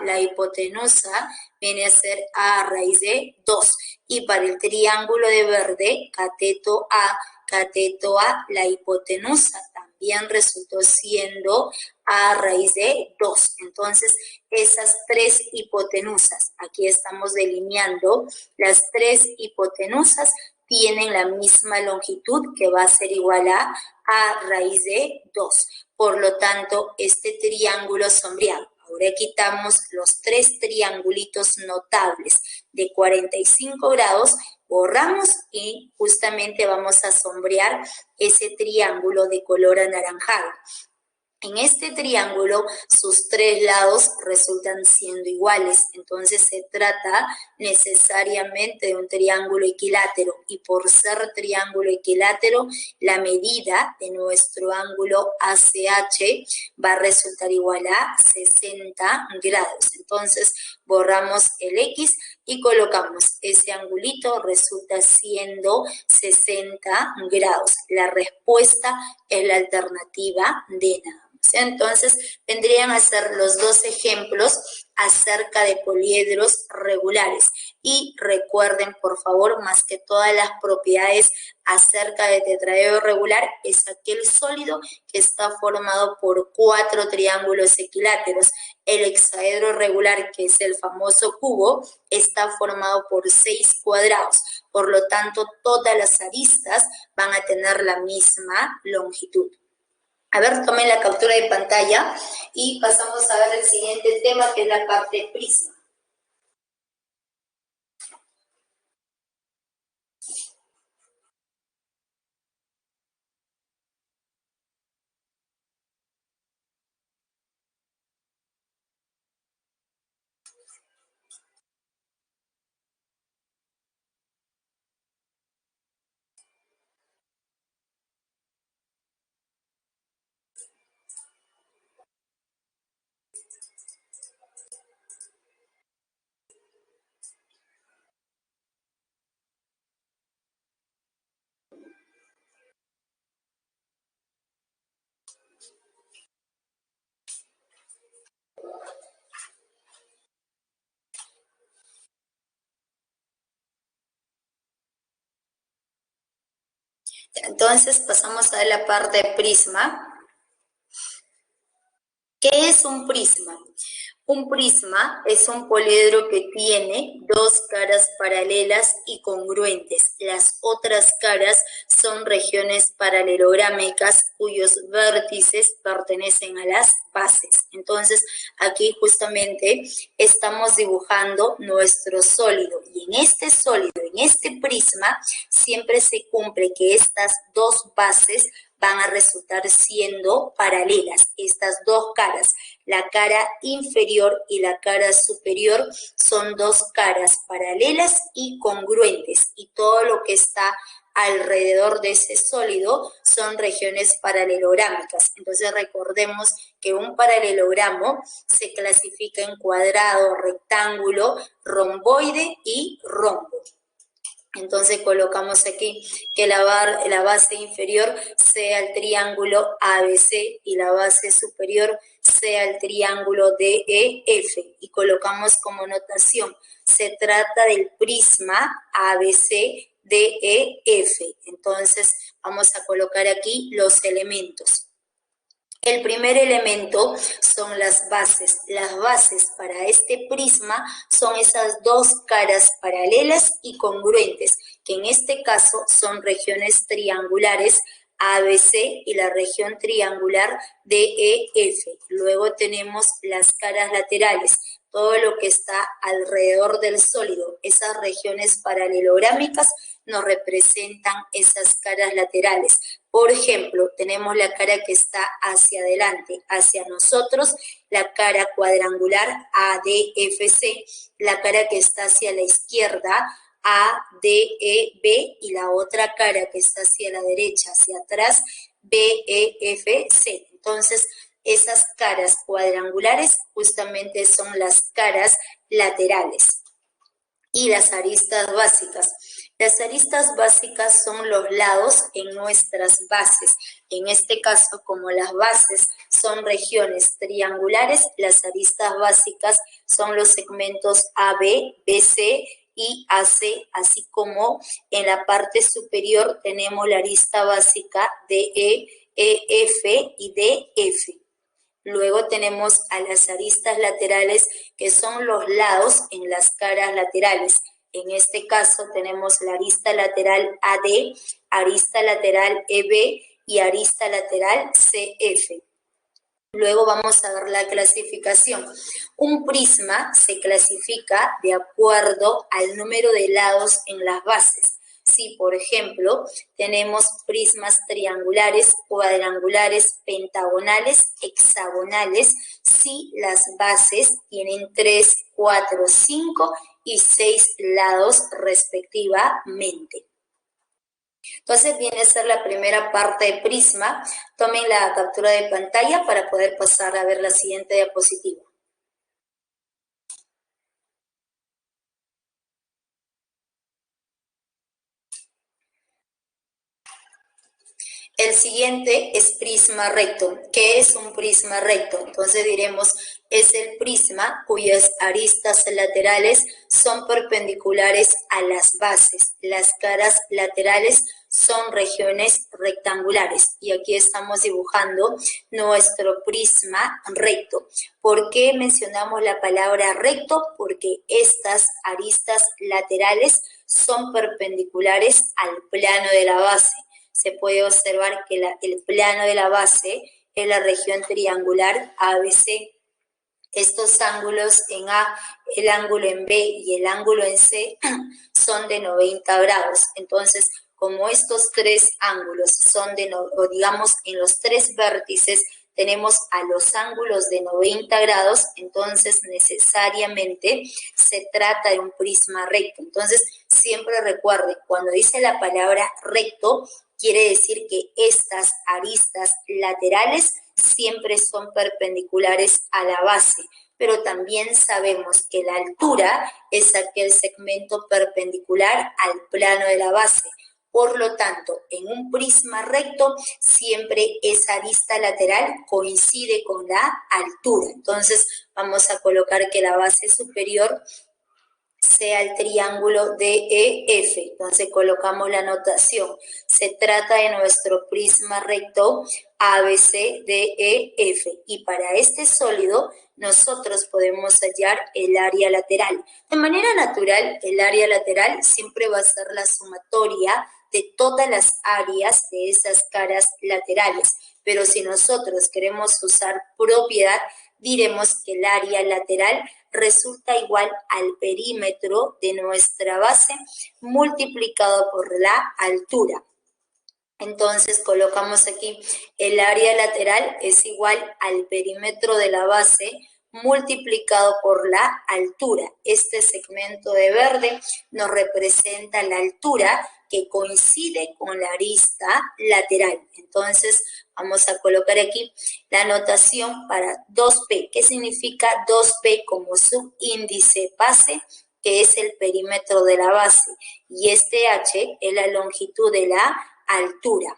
la hipotenusa viene a ser A raíz de 2. Y para el triángulo de verde, cateto A, la hipotenusa también resultó siendo A raíz de 2. Entonces, esas tres hipotenusas, aquí estamos delineando, las tres hipotenusas tienen la misma longitud que va a ser igual a raíz de 2. Por lo tanto, este triángulo sombreado, ahora quitamos los tres triangulitos notables de 45 grados, borramos y justamente vamos a sombrear ese triángulo de color anaranjado. En este triángulo, sus tres lados resultan siendo iguales, entonces se trata necesariamente de un triángulo equilátero y por ser triángulo equilátero, la medida de nuestro ángulo ACH va a resultar igual a 60 grados. Entonces, borramos el X y colocamos ese angulito, resulta siendo 60 grados. La respuesta es la alternativa D nada más. Entonces, vendrían a ser los dos ejemplos acerca de poliedros regulares. Y recuerden, por favor, más que todas las propiedades acerca de tetraedro regular, es aquel sólido que está formado por 4 triángulos equiláteros. El hexaedro regular, que es el famoso cubo, está formado por 6 cuadrados. Por lo tanto, todas las aristas van a tener la misma longitud. A ver, tomen la captura de pantalla y pasamos a ver el siguiente tema, que es la parte prisma. Entonces pasamos a ver la parte de prisma. ¿Qué es un prisma? Un prisma es un poliedro que tiene dos caras paralelas y congruentes. Las otras caras son regiones paralelográmicas cuyos vértices pertenecen a las bases. Entonces, aquí justamente estamos dibujando nuestro sólido. Y en este sólido, en este prisma, siempre se cumple que estas dos bases van a resultar siendo paralelas. Estas dos caras, la cara inferior y la cara superior, son dos caras paralelas y congruentes. Y todo lo que está alrededor de ese sólido son regiones paralelográmicas. Entonces recordemos que un paralelogramo se clasifica en cuadrado, rectángulo, romboide y rombo. Entonces colocamos aquí que la base inferior sea el triángulo ABC y la base superior sea el triángulo DEF. Y colocamos como notación, se trata del prisma ABC DEF. Entonces vamos a colocar aquí los elementos. El primer elemento son las bases. Las bases para este prisma son esas dos caras paralelas y congruentes, que en este caso son regiones triangulares ABC y la región triangular DEF. Luego tenemos las caras laterales, todo lo que está alrededor del sólido. Esas regiones paralelográmicas nos representan esas caras laterales. Por ejemplo, tenemos la cara que está hacia adelante, hacia nosotros, la cara cuadrangular ADFC, la cara que está hacia la izquierda, ADEB, y la otra cara que está hacia la derecha, hacia atrás, BEFC. Entonces, esas caras cuadrangulares justamente son las caras laterales. Y las aristas básicas. Las aristas básicas son los lados en nuestras bases. En este caso, como las bases son regiones triangulares, las aristas básicas son los segmentos AB, BC y AC, así como en la parte superior tenemos la arista básica DE, EF y DF. Luego tenemos a las aristas laterales, que son los lados en las caras laterales. En este caso tenemos la arista lateral AD, arista lateral EB y arista lateral CF. Luego vamos a ver la clasificación. Un prisma se clasifica de acuerdo al número de lados en las bases. Si, por ejemplo, tenemos prismas triangulares, cuadrangulares, pentagonales, hexagonales, si las bases tienen 3, 4, 5 y 6 lados respectivamente. Entonces viene a ser la primera parte de prisma. Tomen la captura de pantalla para poder pasar a ver la siguiente diapositiva. El siguiente es prisma recto. ¿Qué es un prisma recto? Entonces diremos, es el prisma cuyas aristas laterales son perpendiculares a las bases. Las caras laterales son regiones rectangulares. Y aquí estamos dibujando nuestro prisma recto. ¿Por qué mencionamos la palabra recto? Porque estas aristas laterales son perpendiculares al plano de la base. Se puede observar que el plano de la base es la región triangular ABC. Estos ángulos en A, el ángulo en B y el ángulo en C son de 90 grados. Entonces, como estos tres ángulos son digamos, en los tres vértices tenemos a los ángulos de 90 grados, entonces necesariamente se trata de un prisma recto. Entonces, siempre recuerde, cuando dice la palabra recto, quiere decir que estas aristas laterales siempre son perpendiculares a la base, pero también sabemos que la altura es aquel segmento perpendicular al plano de la base. Por lo tanto, en un prisma recto, siempre esa arista lateral coincide con la altura. Entonces, vamos a colocar que la base superior sea el triángulo DEF. Entonces colocamos la notación. Se trata de nuestro prisma recto ABCDEF. Y para este sólido nosotros podemos hallar el área lateral. De manera natural, el área lateral siempre va a ser la sumatoria de todas las áreas de esas caras laterales. Pero si nosotros queremos usar propiedad, diremos que el área lateral resulta igual al perímetro de nuestra base multiplicado por la altura. Entonces colocamos aquí el área lateral es igual al perímetro de la base multiplicado por la altura. Este segmento de verde nos representa la altura que coincide con la arista lateral. Entonces vamos a colocar aquí la notación para 2P. ¿Qué significa 2P como subíndice base? Que es el perímetro de la base. Y este H es la longitud de la altura.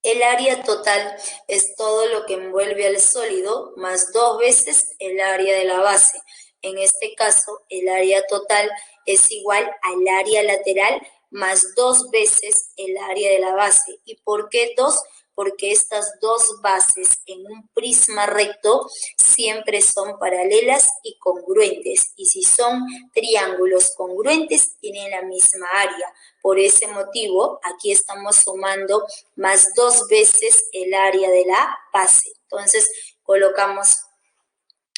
El área total es todo lo que envuelve al sólido más 2 veces el área de la base. En este caso, el área total es igual al área lateral más 2 veces el área de la base. ¿Y por qué 2? Porque estas dos bases en un prisma recto siempre son paralelas y congruentes. Y si son triángulos congruentes, tienen la misma área. Por ese motivo, aquí estamos sumando más 2 veces el área de la base. Entonces,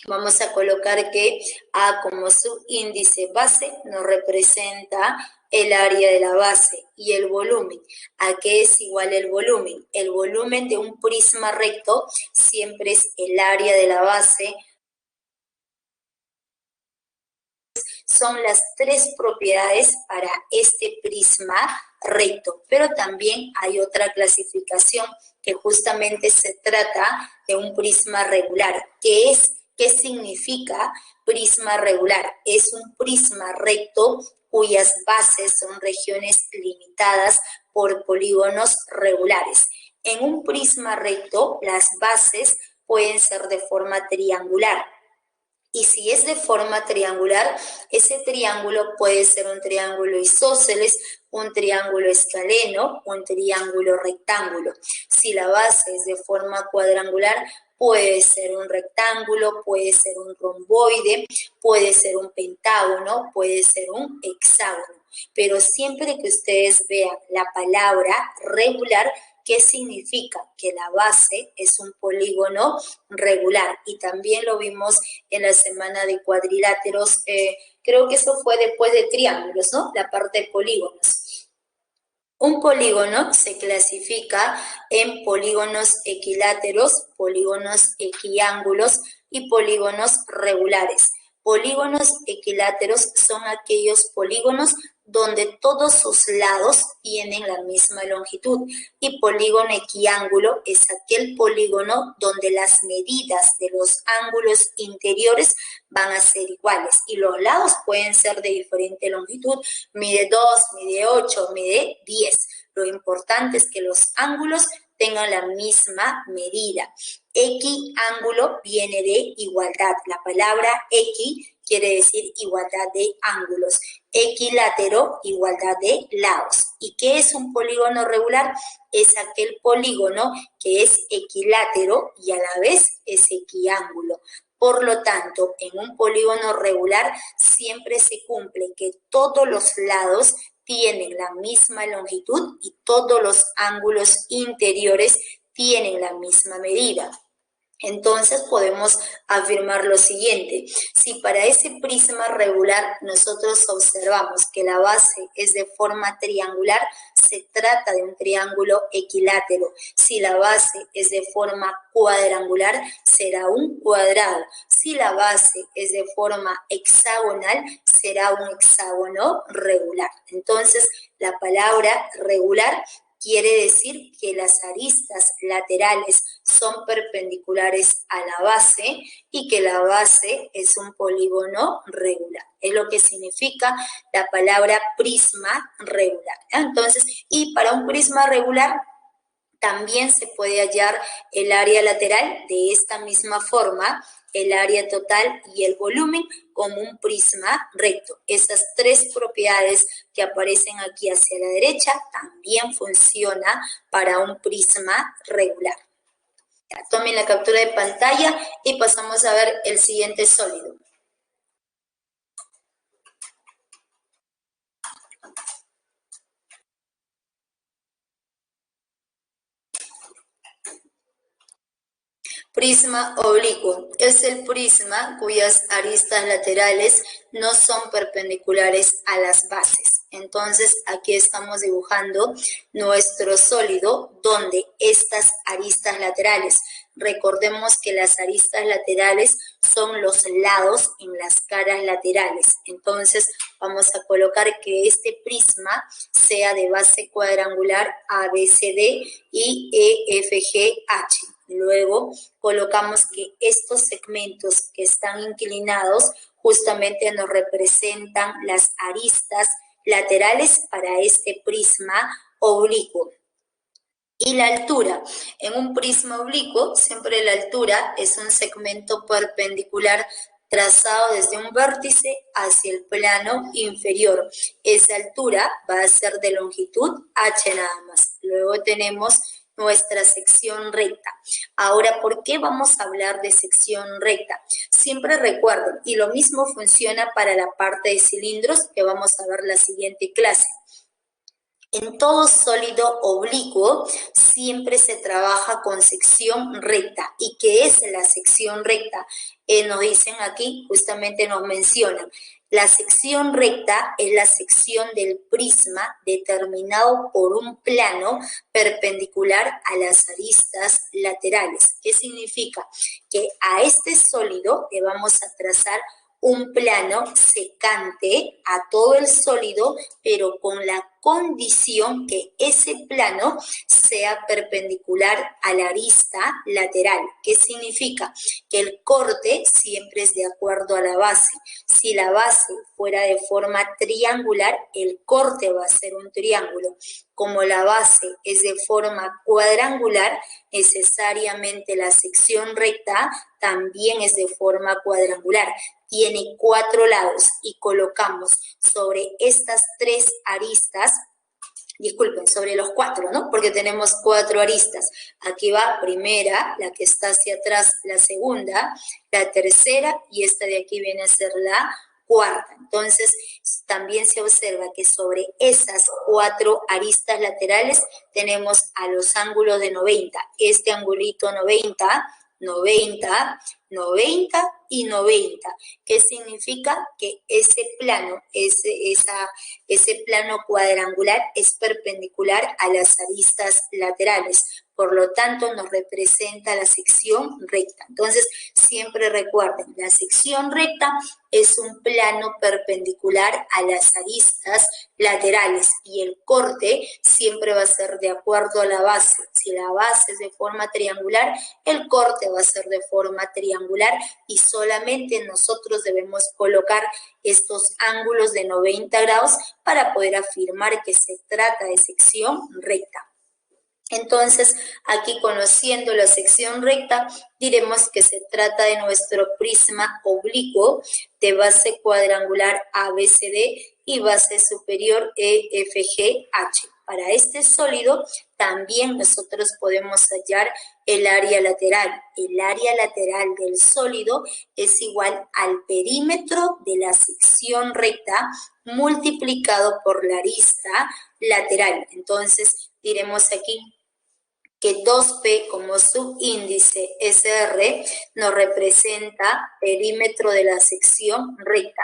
vamos a colocar que A como subíndice base nos representa el área de la base y el volumen. ¿A qué es igual el volumen? El volumen de un prisma recto siempre es el área de la base. Son las tres propiedades para este prisma recto, pero también hay otra clasificación que justamente se trata de un prisma regular. ¿Qué significa prisma regular? Es un prisma recto cuyas bases son regiones limitadas por polígonos regulares. En un prisma recto, las bases pueden ser de forma triangular. Y si es de forma triangular, ese triángulo puede ser un triángulo isósceles, un triángulo escaleno, un triángulo rectángulo. Si la base es de forma cuadrangular, puede ser un rectángulo, puede ser un romboide, puede ser un pentágono, puede ser un hexágono. Pero siempre que ustedes vean la palabra regular, ¿qué significa? Que la base es un polígono regular. Y también lo vimos en la semana de cuadriláteros. Creo que eso fue después de triángulos, ¿no? La parte de polígonos. Un polígono se clasifica en polígonos equiláteros, polígonos equiángulos y polígonos regulares. Polígonos equiláteros son aquellos polígonos donde todos sus lados tienen la misma longitud, y polígono equiángulo es aquel polígono donde las medidas de los ángulos interiores van a ser iguales y los lados pueden ser de diferente longitud, mide 2, mide 8, mide 10. Lo importante es que los ángulos tengan la misma medida. Equiángulo viene de igualdad. La palabra equi quiere decir igualdad de ángulos. Equilátero, igualdad de lados. ¿Y qué es un polígono regular? Es aquel polígono que es equilátero y a la vez es equiángulo. Por lo tanto, en un polígono regular siempre se cumple que todos los lados tienen la misma longitud y todos los ángulos interiores tienen la misma medida. Entonces podemos afirmar lo siguiente: si para ese prisma regular nosotros observamos que la base es de forma triangular, se trata de un triángulo equilátero. Si la base es de forma cuadrangular, será un cuadrado. Si la base es de forma hexagonal, será un hexágono regular. Entonces, la palabra regular quiere decir que las aristas laterales son perpendiculares a la base y que la base es un polígono regular. Es lo que significa la palabra prisma regular. Entonces, y para un prisma regular también se puede hallar el área lateral de esta misma forma, el área total y el volumen como un prisma recto. Esas tres propiedades que aparecen aquí hacia la derecha también funcionan para un prisma regular. Ya, tomen la captura de pantalla y pasamos a ver el siguiente sólido. Prisma oblicuo es el prisma cuyas aristas laterales no son perpendiculares a las bases. Entonces, aquí estamos dibujando nuestro sólido donde estas aristas laterales, recordemos que las aristas laterales son los lados en las caras laterales. Entonces, vamos a colocar que este prisma sea de base cuadrangular ABCD y EFGH. Luego colocamos que estos segmentos que están inclinados justamente nos representan las aristas laterales para este prisma oblicuo. Y la altura. En un prisma oblicuo, siempre la altura es un segmento perpendicular trazado desde un vértice hacia el plano inferior. Esa altura va a ser de longitud h nada más. Luego tenemos nuestra sección recta. Ahora, ¿por qué vamos a hablar de sección recta? Siempre recuerden, y lo mismo funciona para la parte de cilindros que vamos a ver la siguiente clase. En todo sólido oblicuo siempre se trabaja con sección recta. ¿Y qué es la sección recta? Nos dicen aquí, justamente nos mencionan. La sección recta es la sección del prisma determinado por un plano perpendicular a las aristas laterales. ¿Qué significa? Que a este sólido le vamos a trazar un plano secante a todo el sólido, pero con la condición que ese plano sea perpendicular a la arista lateral. ¿Qué significa? Que el corte siempre es de acuerdo a la base. Si la base fuera de forma triangular, el corte va a ser un triángulo. Como la base es de forma cuadrangular, necesariamente la sección recta también es de forma cuadrangular. Tiene 4 lados y colocamos sobre estas 3 aristas, disculpen, sobre los 4, ¿no? Porque tenemos 4 aristas. Aquí va primera, la que está hacia atrás, la segunda, la tercera y esta de aquí viene a ser la cuarta. Entonces, también se observa que sobre esas 4 aristas laterales tenemos a los ángulos de 90. Este angulito 90, 90, 90 y 90. ¿Qué significa? Que ese plano, ese plano cuadrangular es perpendicular a las aristas laterales. por lo tanto nos representa la sección recta. Entonces, siempre recuerden, la sección recta es un plano perpendicular a las aristas laterales y el corte siempre va a ser de acuerdo a la base. Si la base es de forma triangular, el corte va a ser de forma triangular y solamente nosotros debemos colocar estos ángulos de 90 grados para poder afirmar que se trata de sección recta. Entonces, aquí conociendo la sección recta, diremos que se trata de nuestro prisma oblicuo de base cuadrangular ABCD y base superior EFGH. Para este sólido, también nosotros podemos hallar el área lateral. El área lateral del sólido es igual al perímetro de la sección recta multiplicado por la arista lateral. Entonces, diremos aquí que 2P como subíndice SR nos representa perímetro de la sección recta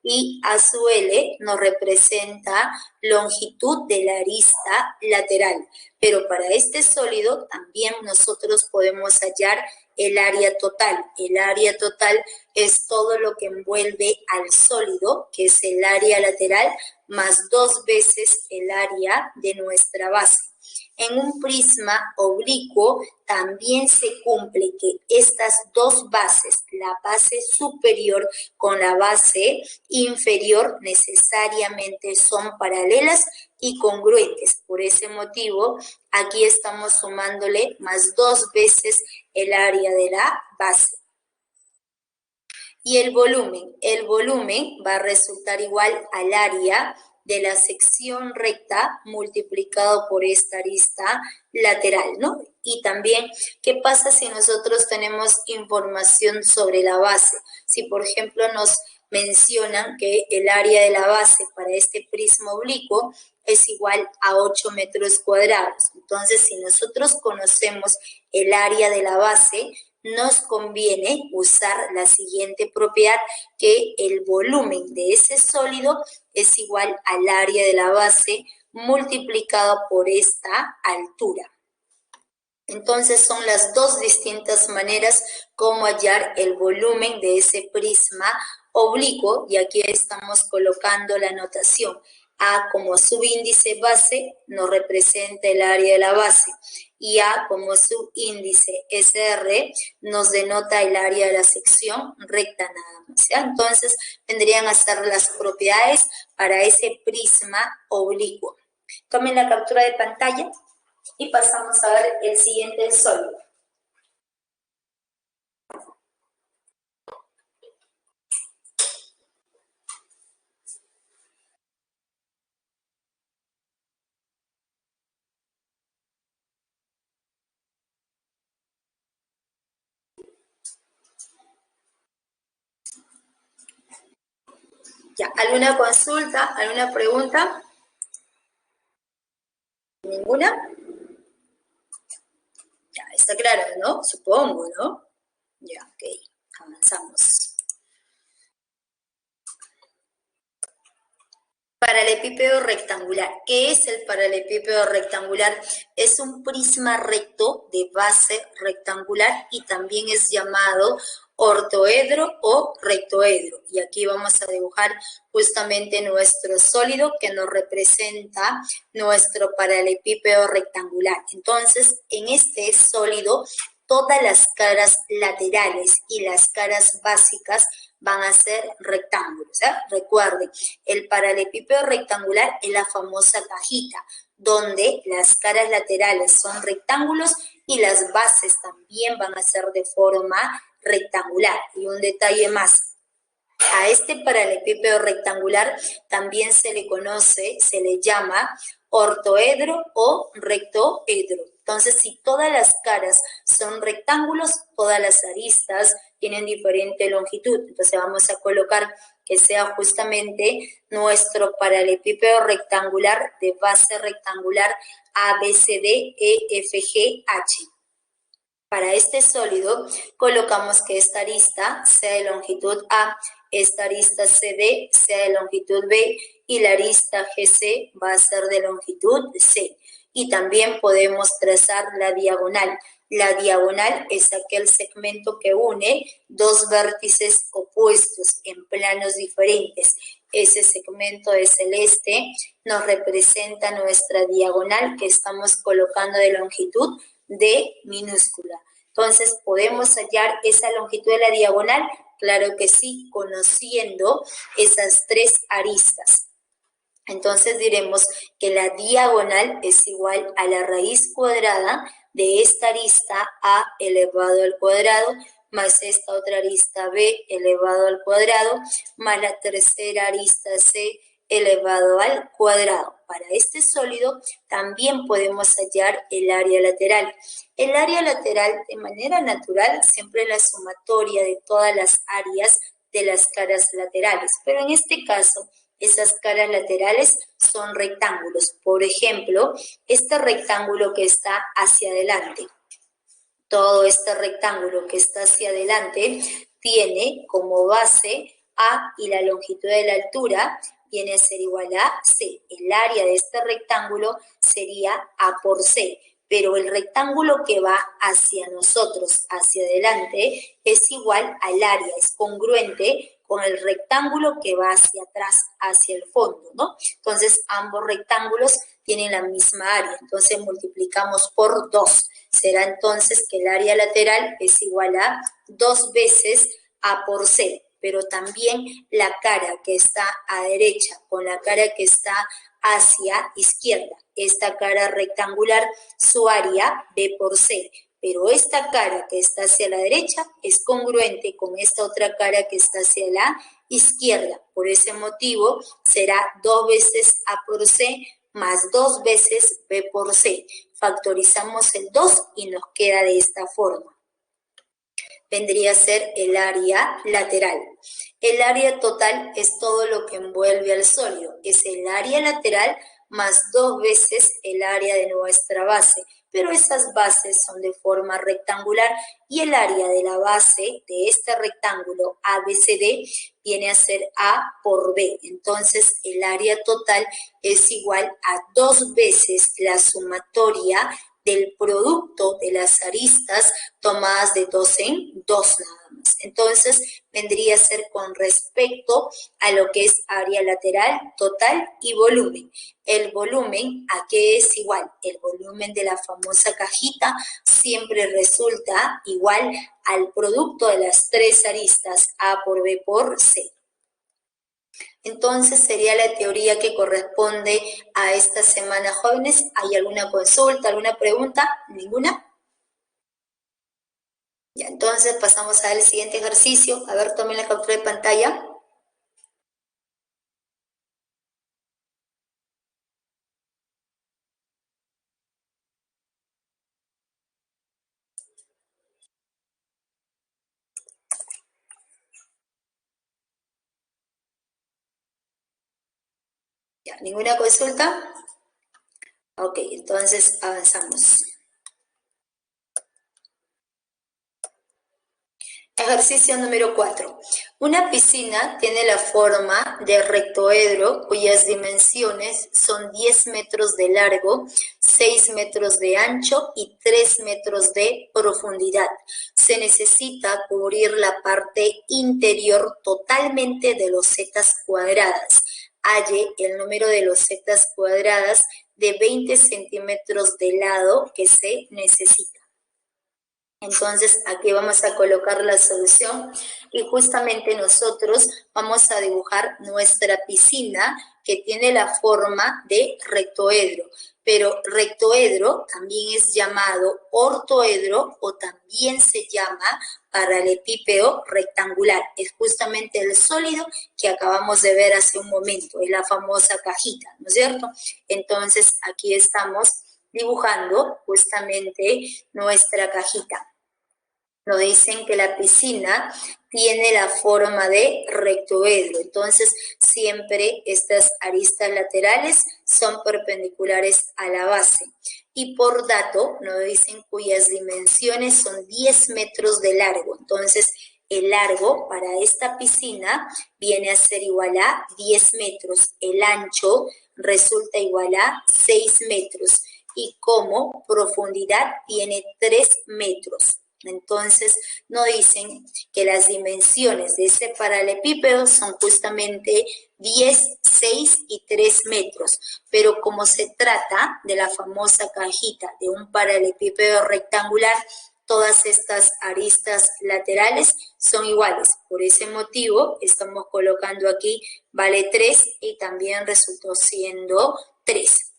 y A sub L nos representa longitud de la arista lateral. Pero para este sólido también nosotros podemos hallar el área total. El área total es todo lo que envuelve al sólido, que es el área lateral, más 2 veces el área de nuestra base. En un prisma oblicuo también se cumple que estas dos bases, la base superior con la base inferior, necesariamente son paralelas y congruentes. Por ese motivo, aquí estamos sumándole más 2 veces el área de la base. Y el volumen va a resultar igual al área de la sección recta multiplicado por esta arista lateral, ¿no? Y también, ¿qué pasa si nosotros tenemos información sobre la base? Si, por ejemplo, nos mencionan que el área de la base para este prisma oblicuo es igual a 8 metros cuadrados. Entonces, si nosotros conocemos el área de la base, nos conviene usar la siguiente propiedad, que el volumen de ese sólido es igual al área de la base multiplicado por esta altura. Entonces son las dos distintas maneras como hallar el volumen de ese prisma oblicuo y aquí estamos colocando la notación. A como subíndice base nos representa el área de la base y A como subíndice SR nos denota el área de la sección recta nada más, ¿ya? Entonces vendrían a ser las propiedades para ese prisma oblicuo. Tomen la captura de pantalla y pasamos a ver el siguiente sólido. Ya, ¿alguna consulta? ¿Alguna pregunta? ¿Ninguna? Ya, está claro, ¿no? Supongo, ¿no? Ya, ok, avanzamos. Paralelepípedo rectangular. ¿Qué es el paralelepípedo rectangular? Es un prisma recto de base rectangular y también es llamado ortoedro o rectoedro. Y aquí vamos a dibujar justamente nuestro sólido que nos representa nuestro paralelepípedo rectangular. Entonces, en este sólido, todas las caras laterales y las caras básicas van a ser rectángulos, ¿eh? Recuerden, el paralelepípedo rectangular es la famosa cajita, donde las caras laterales son rectángulos y las bases también van a ser de forma rectangular. Y un detalle más, a este paralelepípedo rectangular también se le conoce, se le llama ortoedro o rectoedro. Entonces, si todas las caras son rectángulos, todas las aristas tienen diferente longitud. Entonces, vamos a colocar que sea justamente nuestro paralelepípedo rectangular de base rectangular ABCD, EFGH. Para este sólido, colocamos que esta arista sea de longitud A, esta arista CD sea de longitud B y la arista GC va a ser de longitud C. y también podemos trazar la diagonal. La diagonal es aquel segmento que une dos vértices opuestos en planos diferentes. Ese segmento de celeste nos representa nuestra diagonal que estamos colocando de longitud D minúscula. Entonces, ¿podemos hallar esa longitud de la diagonal? Claro que sí, conociendo esas tres aristas. Entonces diremos que la diagonal es igual a la raíz cuadrada de esta arista A elevado al cuadrado, más esta otra arista B elevado al cuadrado, más la tercera arista C elevado al cuadrado. Para este sólido también podemos hallar el área lateral. El área lateral de manera natural siempre es la sumatoria de todas las áreas de las caras laterales, pero en este caso esas caras laterales son rectángulos. Por ejemplo, este rectángulo que está hacia adelante. Todo este rectángulo que está hacia adelante tiene como base A y la longitud de la altura viene a ser igual a C. El área de este rectángulo sería A por C. Pero el rectángulo que va hacia nosotros, hacia adelante, es igual al área, es congruente con el rectángulo que va hacia atrás, hacia el fondo, ¿no? Entonces, ambos rectángulos tienen la misma área, entonces multiplicamos por 2. Será entonces que el área lateral es igual a 2 veces A por C, pero también la cara que está a derecha con la cara que está hacia izquierda. Esta cara rectangular, su área B por C, pero esta cara que está hacia la derecha es congruente con esta otra cara que está hacia la izquierda. Por ese motivo será 2 veces A por C más 2 veces B por C. Factorizamos el 2 y nos queda de esta forma. Vendría a ser el área lateral. El área total es todo lo que envuelve al sólido. Es el área lateral más 2 veces el área de nuestra base. Pero estas bases son de forma rectangular y el área de la base de este rectángulo ABCD viene a ser A por B. Entonces, el área total es igual a 2 veces la sumatoria del producto de las aristas tomadas de 2 en 2 nada más. Entonces, vendría a ser con respecto a lo que es área lateral, total y volumen. El volumen, ¿a qué es igual? El volumen de la famosa cajita siempre resulta igual al producto de las tres aristas A por B por C. Entonces sería la teoría que corresponde a esta semana, jóvenes. ¿Hay alguna consulta, alguna pregunta? ¿Ninguna? Ya, entonces pasamos al siguiente ejercicio. A ver, tomen la captura de pantalla. Ya, ¿ninguna consulta? Ok, entonces avanzamos. Ejercicio número 4. Una piscina tiene la forma de rectoedro cuyas dimensiones son 10 metros de largo, 6 metros de ancho y 3 metros de profundidad. Se necesita cubrir la parte interior totalmente de losetas cuadradas. Halle el número de losetas cuadradas de 20 centímetros de lado que se necesita. Entonces, aquí vamos a colocar la solución y justamente nosotros vamos a dibujar nuestra piscina que tiene la forma de rectoedro. Pero rectoedro también es llamado ortoedro o también se llama paralelepípedo rectangular. Es justamente el sólido que acabamos de ver hace un momento, es la famosa cajita, ¿no es cierto? Entonces, aquí estamos dibujando justamente nuestra cajita. Nos dicen que la piscina tiene la forma de rectoedro, entonces siempre estas aristas laterales son perpendiculares a la base. Y por dato nos dicen cuyas dimensiones son 10 metros de largo, entonces el largo para esta piscina viene a ser igual a 10 metros, el ancho resulta igual a 6 metros. y como profundidad tiene 3 metros. Entonces, nos dicen que las dimensiones de ese paralelepípedo son justamente 10, 6 y 3 metros. Pero como se trata de la famosa cajita de un paralelepípedo rectangular, todas estas aristas laterales son iguales. Por ese motivo, estamos colocando aquí vale 3 y también resultó siendo 3.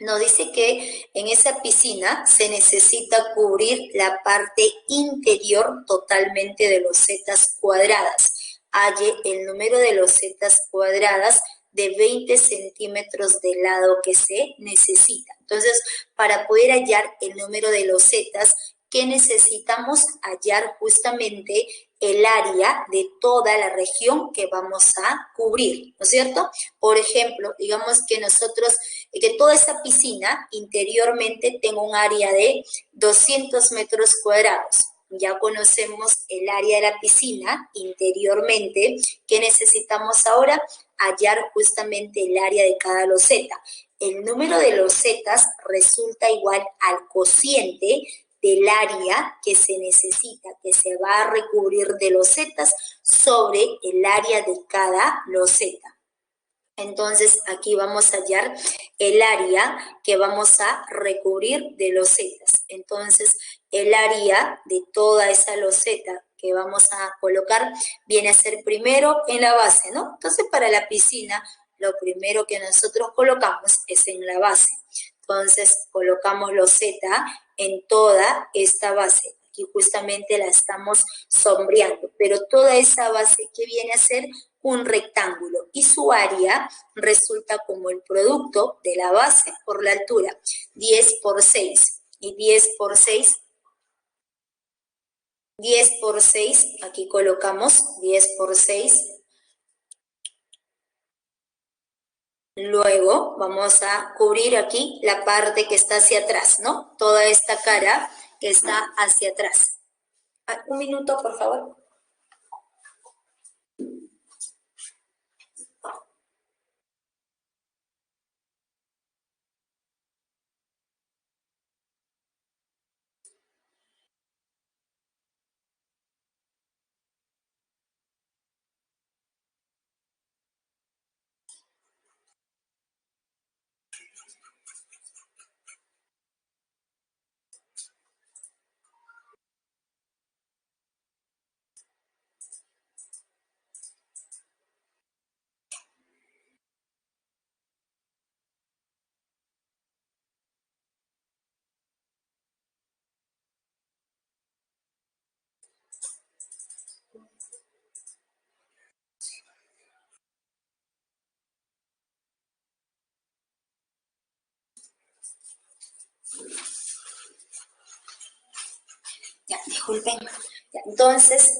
Nos dice que en esa piscina se necesita cubrir la parte interior totalmente de losetas cuadradas. Halle el número de losetas cuadradas de 20 centímetros de lado que se necesita. Entonces, para poder hallar el número de losetas, ¿qué necesitamos? Hallar justamente el área de toda la región que vamos a cubrir, ¿no es cierto? Por ejemplo, digamos que que toda esa piscina interiormente tenga un área de 200 metros cuadrados. Ya conocemos el área de la piscina interiormente. ¿Qué necesitamos ahora? Hallar justamente el área de cada loseta. El número de losetas resulta igual al cociente del área que se necesita, que se va a recubrir de losetas sobre el área de cada loseta. Entonces, aquí vamos a hallar el área que vamos a recubrir de losetas. Entonces, el área de toda esa loseta que vamos a colocar viene a ser primero en la base, ¿no? Entonces, para la piscina, lo primero que nosotros colocamos es en la base. Entonces, colocamos loseta en toda esta base. Aquí justamente la estamos sombreando, pero toda esa base que viene a ser un rectángulo y su área resulta como el producto de la base por la altura, 10 por 6 y 10 por 6, aquí colocamos 10 por 6. Luego vamos a cubrir aquí la parte que está hacia atrás, ¿no? Toda esta cara que está hacia atrás. Un minuto, por favor. Ya, disculpen. Ya, entonces,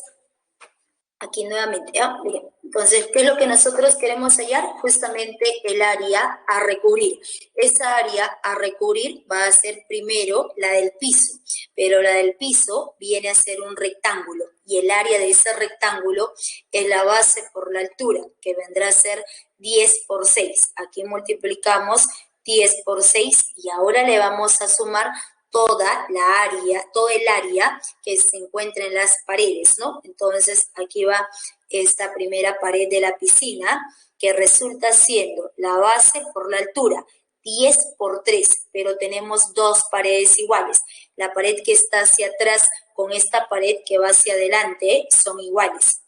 aquí nuevamente, ¿ya? Miren. Entonces, ¿qué es lo que nosotros queremos hallar? Justamente el área a recubrir. Esa área a recubrir va a ser primero la del piso, pero la del piso viene a ser un rectángulo y el área de ese rectángulo es la base por la altura, que vendrá a ser 10 por 6. Aquí multiplicamos 10 por 6 y ahora le vamos a sumar toda la área, todo el área que se encuentra en las paredes, ¿no? Entonces, aquí va esta primera pared de la piscina, que resulta siendo la base por la altura, 10 por 3, pero tenemos dos paredes iguales. La pared que está hacia atrás con esta pared que va hacia adelante son iguales.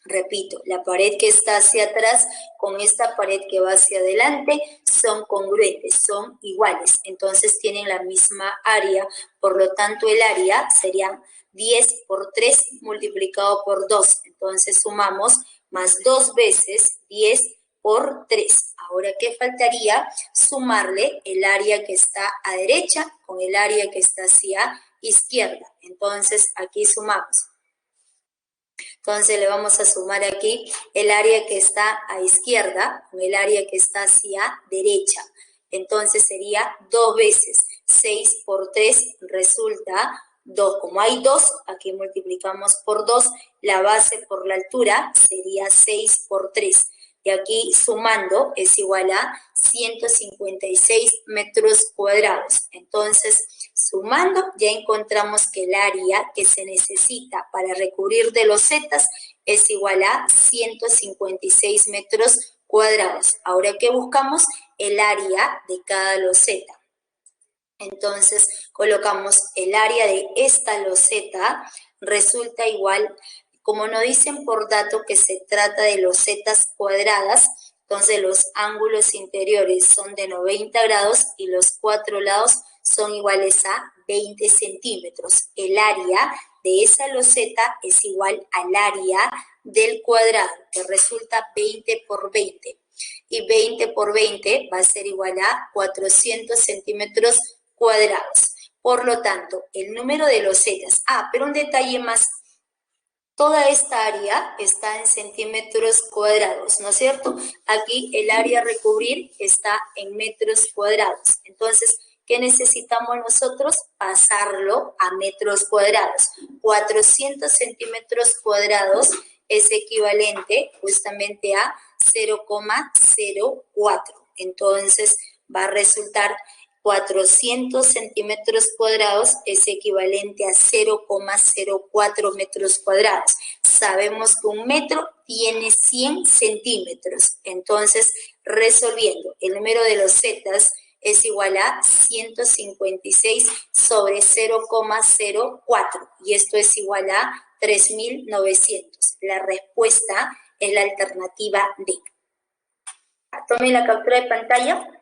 Repito, la pared que está hacia atrás con esta pared que va hacia adelante son congruentes, son iguales. Entonces tienen la misma área, por lo tanto el área sería 10 por 3 multiplicado por 2. Entonces sumamos más 2 veces 10 por 3. Ahora, ¿qué faltaría? Sumarle el área que está a derecha con el área que está hacia izquierda. Entonces aquí sumamos. Entonces le vamos a sumar aquí el área que está a izquierda con el área que está hacia derecha. Entonces sería 2 veces 6 por 3 resulta 2. Como hay 2, aquí multiplicamos por 2. La base por la altura sería 6 por 3. Y aquí sumando es igual a 156 metros cuadrados. Entonces, sumando, ya encontramos que el área que se necesita para recubrir de losetas es igual a 156 metros cuadrados. Ahora que buscamos el área de cada loseta. Entonces, colocamos el área de esta loseta, resulta igual, como nos dicen por dato que se trata de losetas cuadradas, entonces los ángulos interiores son de 90 grados y los 4 lados son iguales a 20 centímetros. El área de esa loseta es igual al área del cuadrado, que resulta 20 por 20. Y 20 por 20 va a ser igual a 400 centímetros cuadrados. Por lo tanto, el número de losetas. Pero un detalle más. Toda esta área está en centímetros cuadrados, ¿no es cierto? Aquí el área a recubrir está en metros cuadrados. Entonces, ¿qué necesitamos nosotros? Pasarlo a metros cuadrados. 400 centímetros cuadrados es equivalente justamente a 0,04. Entonces, va a resultar 400 centímetros cuadrados es equivalente a 0,04 metros cuadrados. Sabemos que un metro tiene 100 centímetros. Entonces, resolviendo, el número de losetas es igual a 156 sobre 0,04 y esto es igual a 3.900. La respuesta es la alternativa D. Tomen la captura de pantalla.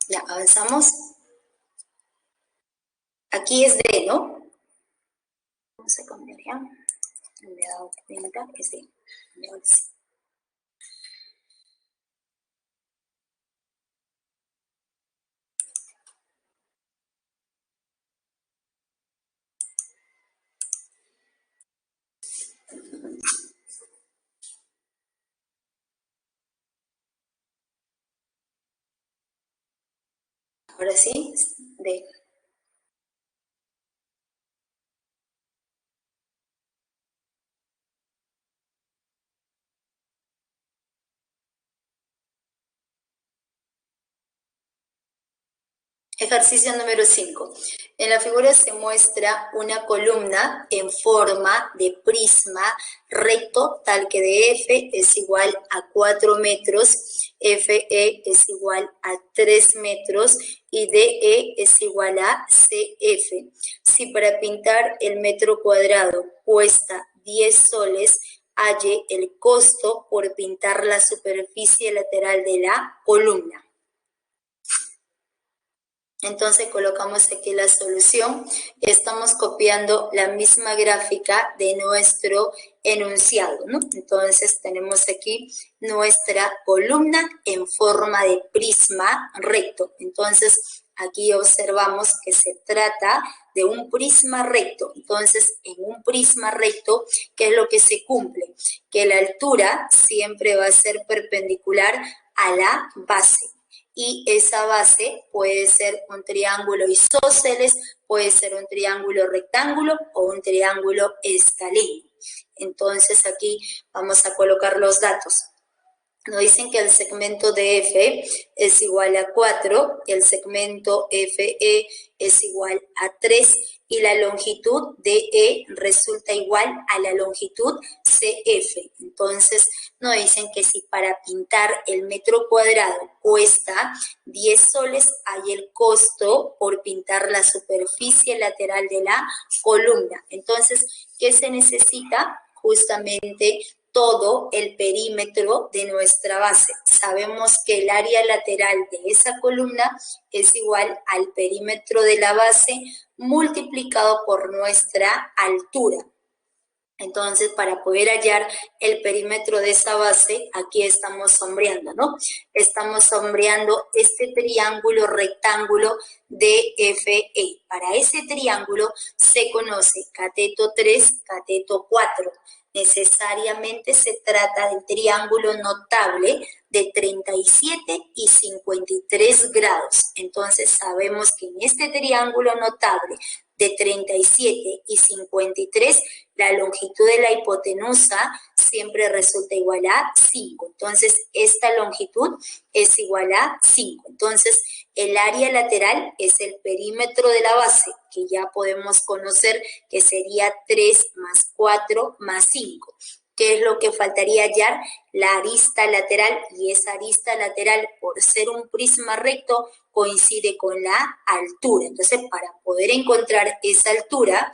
Ya, avanzamos. Aquí es D, ¿no? Vamos a cambiar ya. No me he dado cuenta que es D. Ahora sí, D. Ejercicio número 5. En la figura se muestra una columna en forma de prisma recto, tal que de F es igual a 4 metros, FE es igual a 3 metros y DE es igual a CF. Si para pintar el metro cuadrado cuesta 10 soles, halle el costo por pintar la superficie lateral de la columna. Entonces colocamos aquí la solución. Estamos copiando la misma gráfica de nuestro enunciado, ¿no? Entonces tenemos aquí nuestra columna en forma de prisma recto. Entonces aquí observamos que se trata de un prisma recto. Entonces en un prisma recto, ¿qué es lo que se cumple? Que la altura siempre va a ser perpendicular a la base. Y esa base puede ser un triángulo isósceles, puede ser un triángulo rectángulo o un triángulo escaleno. Entonces aquí vamos a colocar los datos. Nos dicen que el segmento DF es igual a 4, el segmento FE es igual a 3 y la longitud DE resulta igual a la longitud CF. Entonces nos dicen que si para pintar el metro cuadrado cuesta 10 soles, hay el costo por pintar la superficie lateral de la columna. Entonces, ¿qué se necesita? Justamente todo el perímetro de nuestra base. Sabemos que el área lateral de esa columna es igual al perímetro de la base multiplicado por nuestra altura. Entonces, para poder hallar el perímetro de esa base, aquí estamos sombreando, ¿no? Estamos sombreando este triángulo rectángulo DFE. Para ese triángulo se conoce cateto 3, cateto 4. Necesariamente se trata del triángulo notable de 37 y 53 grados. Entonces, sabemos que en este triángulo notable de 37 y 53, la longitud de la hipotenusa siempre resulta igual a 5. Entonces, esta longitud es igual a 5. Entonces, el área lateral es el perímetro de la base, que ya podemos conocer que sería 3 más 4 más 5. ¿Qué es lo que faltaría hallar? La arista lateral, y esa arista lateral, por ser un prisma recto, coincide con la altura. Entonces, para poder encontrar esa altura,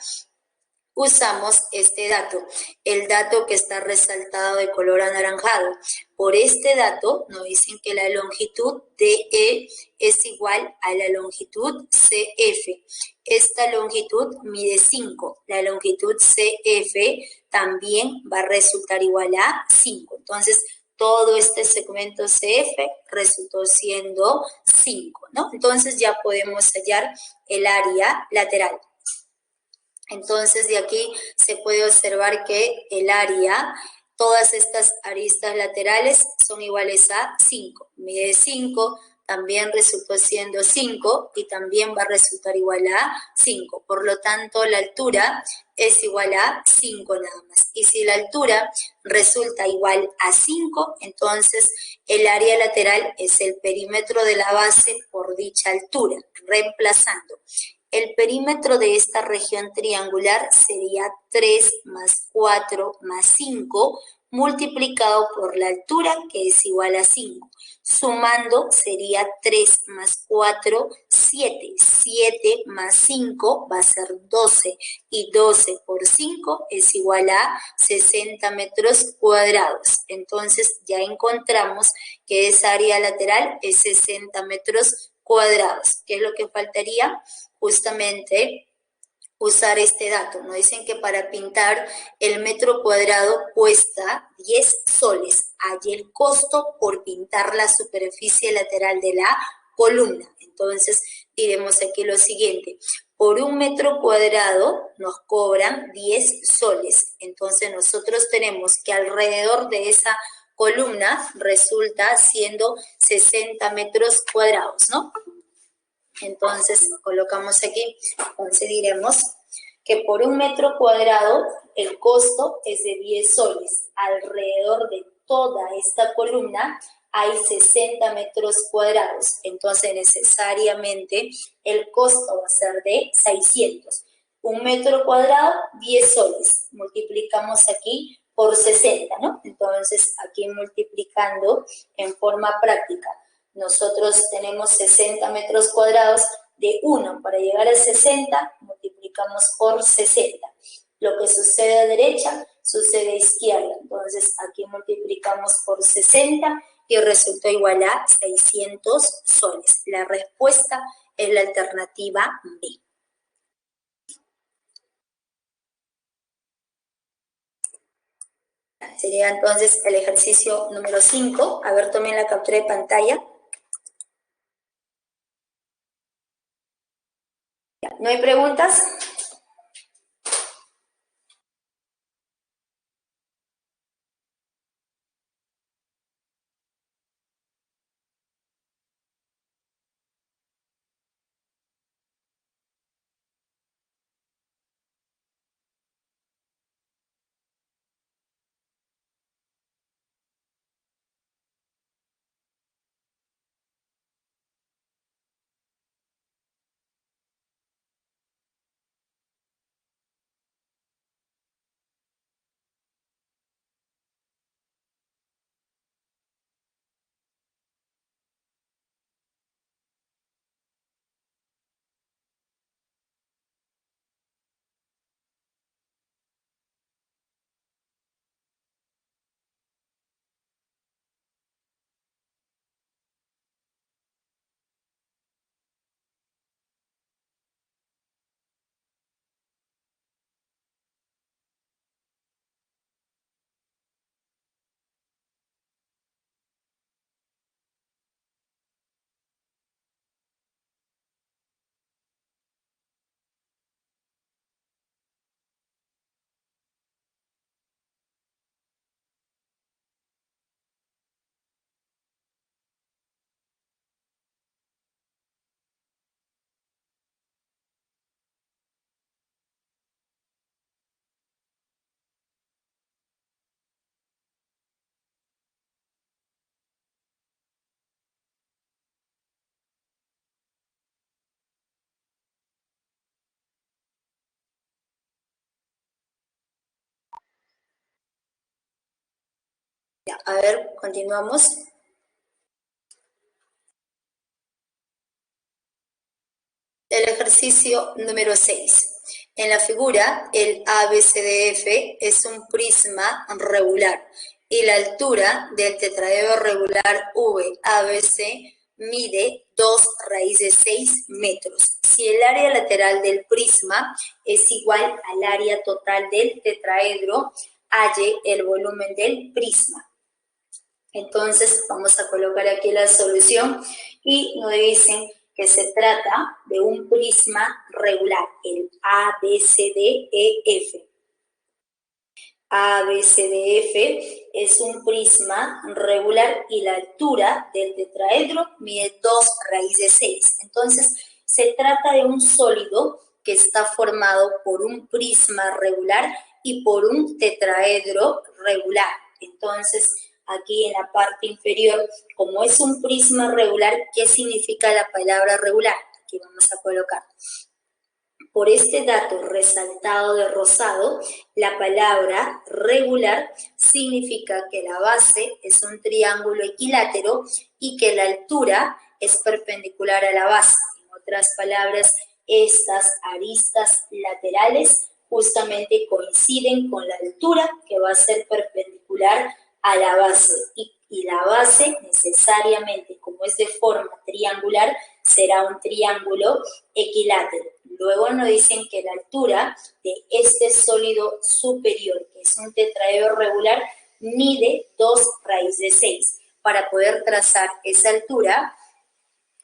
usamos este dato, el dato que está resaltado de color anaranjado. Por este dato nos dicen que la longitud DE es igual a la longitud CF. Esta longitud mide 5. La longitud CF también va a resultar igual a 5. Entonces, todo este segmento CF resultó siendo 5, ¿no? Entonces ya podemos hallar el área lateral. Entonces, de aquí se puede observar que el área, todas estas aristas laterales son iguales a 5. Mide 5, también resultó siendo 5 y también va a resultar igual a 5. Por lo tanto, la altura es igual a 5 nada más. Y si la altura resulta igual a 5, entonces el área lateral es el perímetro de la base por dicha altura, reemplazando. El perímetro de esta región triangular sería 3 más 4 más 5 multiplicado por la altura, que es igual a 5. Sumando sería 3 más 4, 7. 7 más 5 va a ser 12 y 12 por 5 es igual a 60 metros cuadrados. Entonces ya encontramos que esa área lateral es 60 metros cuadrados. ¿Qué es lo que faltaría? Justamente usar este dato. Nos dicen que para pintar el metro cuadrado cuesta 10 soles. Hay el costo por pintar la superficie lateral de la columna. Entonces diremos aquí lo siguiente. Por un metro cuadrado nos cobran 10 soles. Entonces nosotros tenemos que alrededor de esa columna resulta siendo 60 metros cuadrados, ¿no? Entonces, colocamos aquí, entonces diremos que por un metro cuadrado el costo es de 10 soles. Alrededor de toda esta columna hay 60 metros cuadrados. Entonces, necesariamente el costo va a ser de 600. Un metro cuadrado, 10 soles. Multiplicamos aquí por 60, ¿no? Entonces, aquí multiplicando en forma práctica. Nosotros tenemos 60 metros cuadrados de 1. Para llegar a 60, multiplicamos por 60. Lo que sucede a derecha, sucede a izquierda. Entonces, aquí multiplicamos por 60 y resultó igual a 600 soles. La respuesta es la alternativa B. Sería entonces el ejercicio número 5. A ver, tomen la captura de pantalla. ¿No hay preguntas? Ya, a ver, continuamos. El ejercicio número 6. En la figura, el ABCDF es un prisma regular y la altura del tetraedro regular VABC mide 2 raíz de 6 metros. Si el área lateral del prisma es igual al área total del tetraedro, halle el volumen del prisma. Entonces vamos a colocar aquí la solución y nos dicen que se trata de un prisma regular, el ABCDEF. ABCDF es un prisma regular y la altura del tetraedro mide 2 raíz de 6. Entonces, se trata de un sólido que está formado por un prisma regular y por un tetraedro regular. Entonces, aquí en la parte inferior, como es un prisma regular, ¿qué significa la palabra regular? Aquí vamos a colocar. Por este dato resaltado de rosado, la palabra regular significa que la base es un triángulo equilátero y que la altura es perpendicular a la base. En otras palabras, estas aristas laterales justamente coinciden con la altura que va a ser perpendicular a la base y la base necesariamente, como es de forma triangular, será un triángulo equilátero. Luego nos dicen que la altura de este sólido superior, que es un tetraedro regular, mide 2 raíz de 6. Para poder trazar esa altura,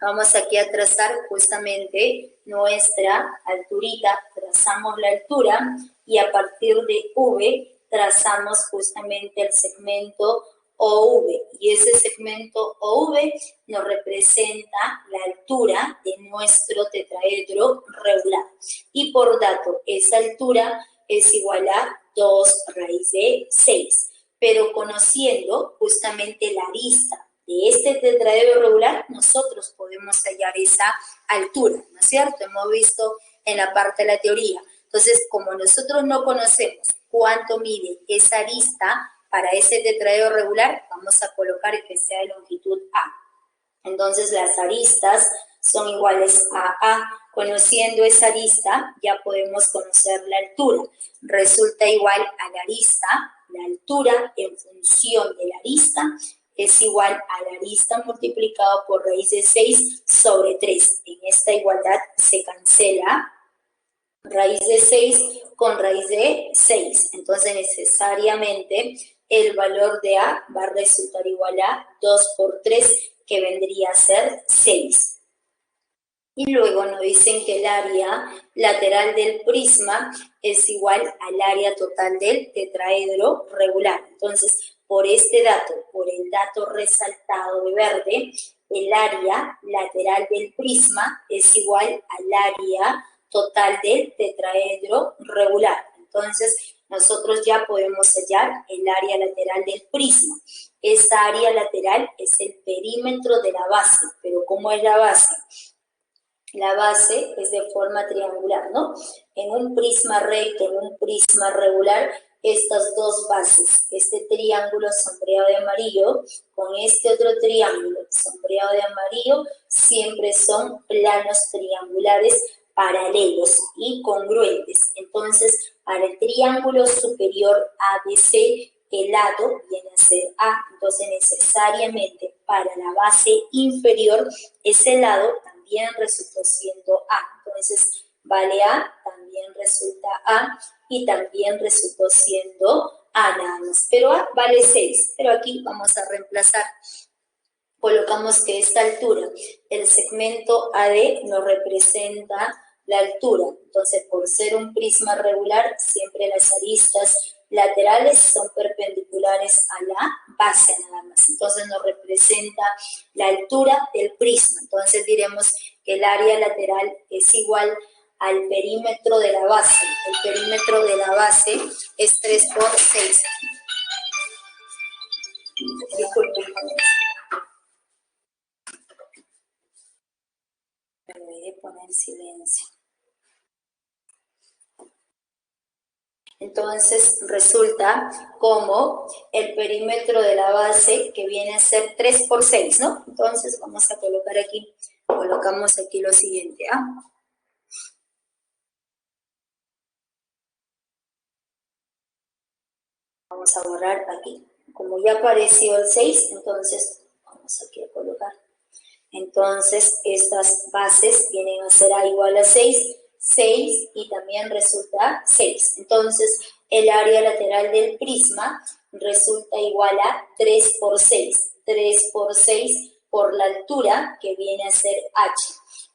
vamos aquí a trazar justamente nuestra alturita, trazamos la altura y a partir de V trazamos justamente el segmento OV y ese segmento OV nos representa la altura de nuestro tetraedro regular y por dato esa altura es igual a 2 raíz de 6, pero conociendo justamente la arista de este tetraedro regular, nosotros podemos hallar esa altura, ¿no es cierto? Hemos visto en la parte de la teoría. Entonces, como nosotros no conocemos cuánto mide esa arista para ese tetraedro regular, vamos a colocar que sea de longitud A. Entonces, las aristas son iguales a A. Conociendo esa arista, ya podemos conocer la altura. Resulta igual a la arista, la altura en función de la arista es igual a la arista multiplicado por raíz de 6 sobre 3. En esta igualdad se cancela raíz de 6 con raíz de 6. Entonces, necesariamente, el valor de A va a resultar igual a 2 por 3, que vendría a ser 6. Y luego nos dicen que el área lateral del prisma es igual al área total del tetraedro regular. Entonces, por este dato, por el dato resaltado de verde, el área lateral del prisma es igual al área total del tetraedro regular. Entonces, nosotros ya podemos hallar el área lateral del prisma. Esta área lateral es el perímetro de la base, pero ¿cómo es la base? La base es de forma triangular, ¿no? En un prisma recto, en un prisma regular, estas dos bases, este triángulo sombreado de amarillo con este otro triángulo sombreado de amarillo, siempre son planos triangulares paralelos y congruentes. Entonces, para el triángulo superior ABC, el lado viene a ser A. Entonces, necesariamente para la base inferior, ese lado también resultó siendo A. Entonces, vale A, también resulta A y también resultó siendo A nada más. Pero A vale 6, pero aquí vamos a reemplazar. Colocamos que esta altura, el segmento AD nos representa la altura. Entonces, por ser un prisma regular, siempre las aristas laterales son perpendiculares a la base nada más. Entonces, nos representa la altura del prisma. Entonces, diremos que el área lateral es igual al perímetro de la base. El perímetro de la base es 3 por 6. Disculpen. Me olvidé poner silencio. Entonces resulta como el perímetro de la base que viene a ser 3 por 6, ¿no? Entonces vamos a colocar aquí, colocamos aquí lo siguiente, ¿ah? Vamos a borrar aquí. Como ya apareció el 6, entonces vamos aquí a colocar. Entonces estas bases vienen a ser A igual a 6, 6 y también resulta 6. Entonces el área lateral del prisma resulta igual a 3 por 6. 3 por 6 por la altura que viene a ser H.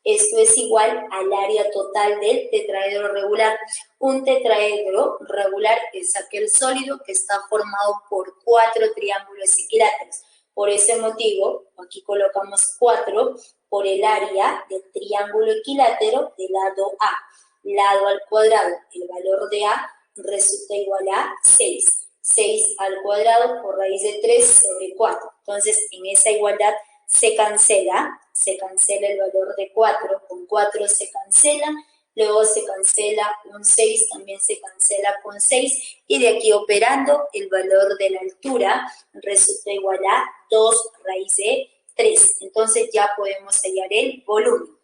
Esto es igual al área total del tetraedro regular. Un tetraedro regular es aquel sólido que está formado por 4 triángulos equiláteros. Por ese motivo, aquí colocamos 4 por el área del triángulo equilátero del lado A. Lado al cuadrado, el valor de A resulta igual a 6. 6 al cuadrado por raíz de 3 sobre 4. Entonces, en esa igualdad se cancela el valor de 4, con 4 se cancela, luego se cancela un 6, también se cancela con 6, y de aquí operando el valor de la altura resulta igual a 2 raíz de 3. Entonces ya podemos hallar el volumen.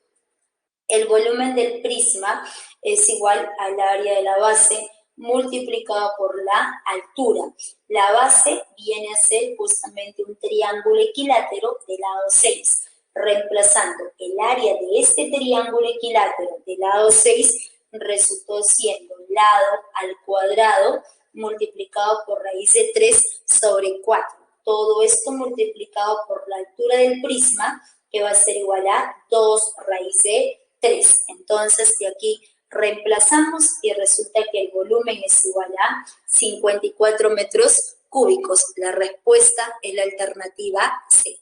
El volumen del prisma es igual al área de la base multiplicado por la altura. La base viene a ser justamente un triángulo equilátero de lado 6. Reemplazando el área de este triángulo equilátero de lado 6, resultó siendo lado al cuadrado multiplicado por raíz de 3 sobre 4. Todo esto multiplicado por la altura del prisma, que va a ser igual a 2 raíz de 3. Entonces, de aquí reemplazamos y resulta que el volumen es igual a 54 metros cúbicos. La respuesta es la alternativa C.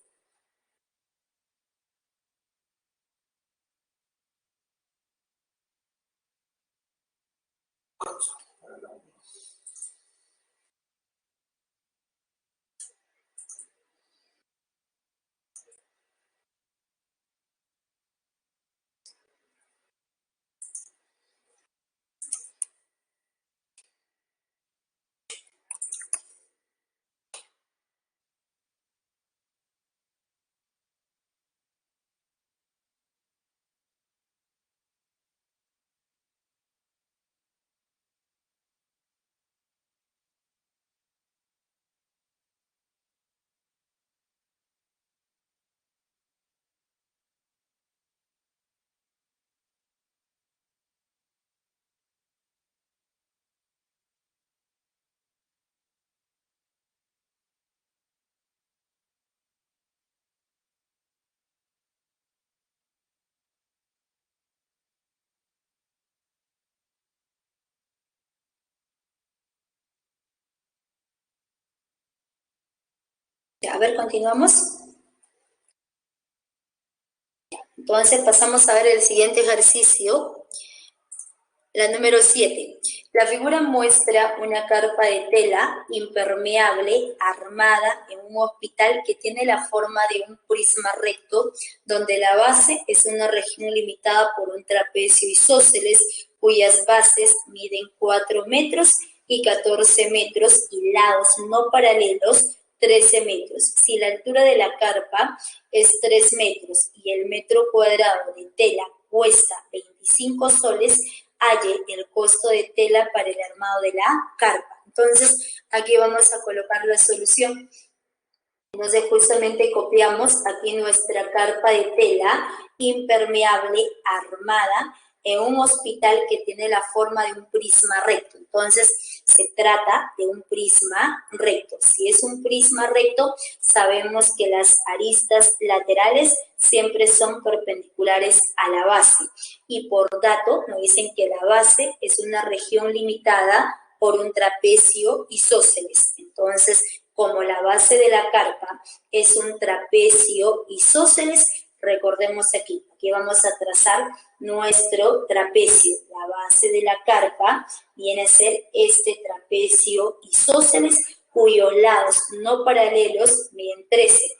A ver, continuamos. Entonces pasamos a ver el siguiente ejercicio. La número 7. La figura muestra una carpa de tela impermeable armada en un hospital que tiene la forma de un prisma recto, donde la base es una región limitada por un trapecio isósceles, cuyas bases miden 4 metros y 14 metros y lados no paralelos 13 metros. Si la altura de la carpa es 3 metros y el metro cuadrado de tela cuesta 25 soles, halle el costo de tela para el armado de la carpa. Entonces, aquí vamos a colocar la solución. Entonces, justamente copiamos aquí nuestra carpa de tela impermeable armada en un hospital que tiene la forma de un prisma recto. Entonces, se trata de un prisma recto. Si es un prisma recto, sabemos que las aristas laterales siempre son perpendiculares a la base. Y por dato, nos dicen que la base es una región limitada por un trapecio isósceles. Entonces, como la base de la carpa es un trapecio isósceles, recordemos aquí vamos a trazar nuestro trapecio. La base de la carpa viene a ser este trapecio isósceles, cuyos lados no paralelos miden 13.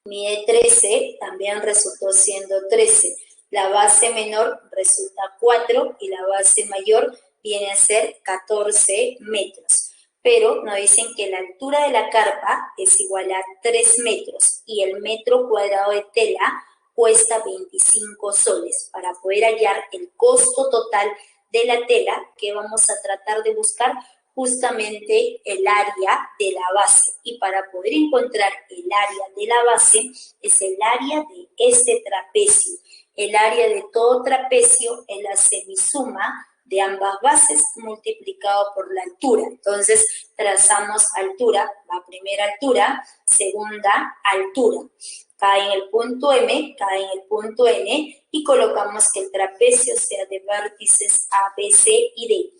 Mide 13, también resultó siendo 13. La base menor resulta 4 y la base mayor viene a ser 14 metros. Pero nos dicen que la altura de la carpa es igual a 3 metros y el metro cuadrado de tela cuesta 25 soles. Para poder hallar el costo total de la tela, que vamos a tratar de buscar justamente el área de la base. Y para poder encontrar el área de la base, es el área de este trapecio. El área de todo trapecio es la semisuma de ambas bases multiplicado por la altura. Entonces, trazamos altura, la primera altura, segunda altura. Cae en el punto M, cae en el punto N y colocamos que el trapecio sea de vértices A, B, C y D.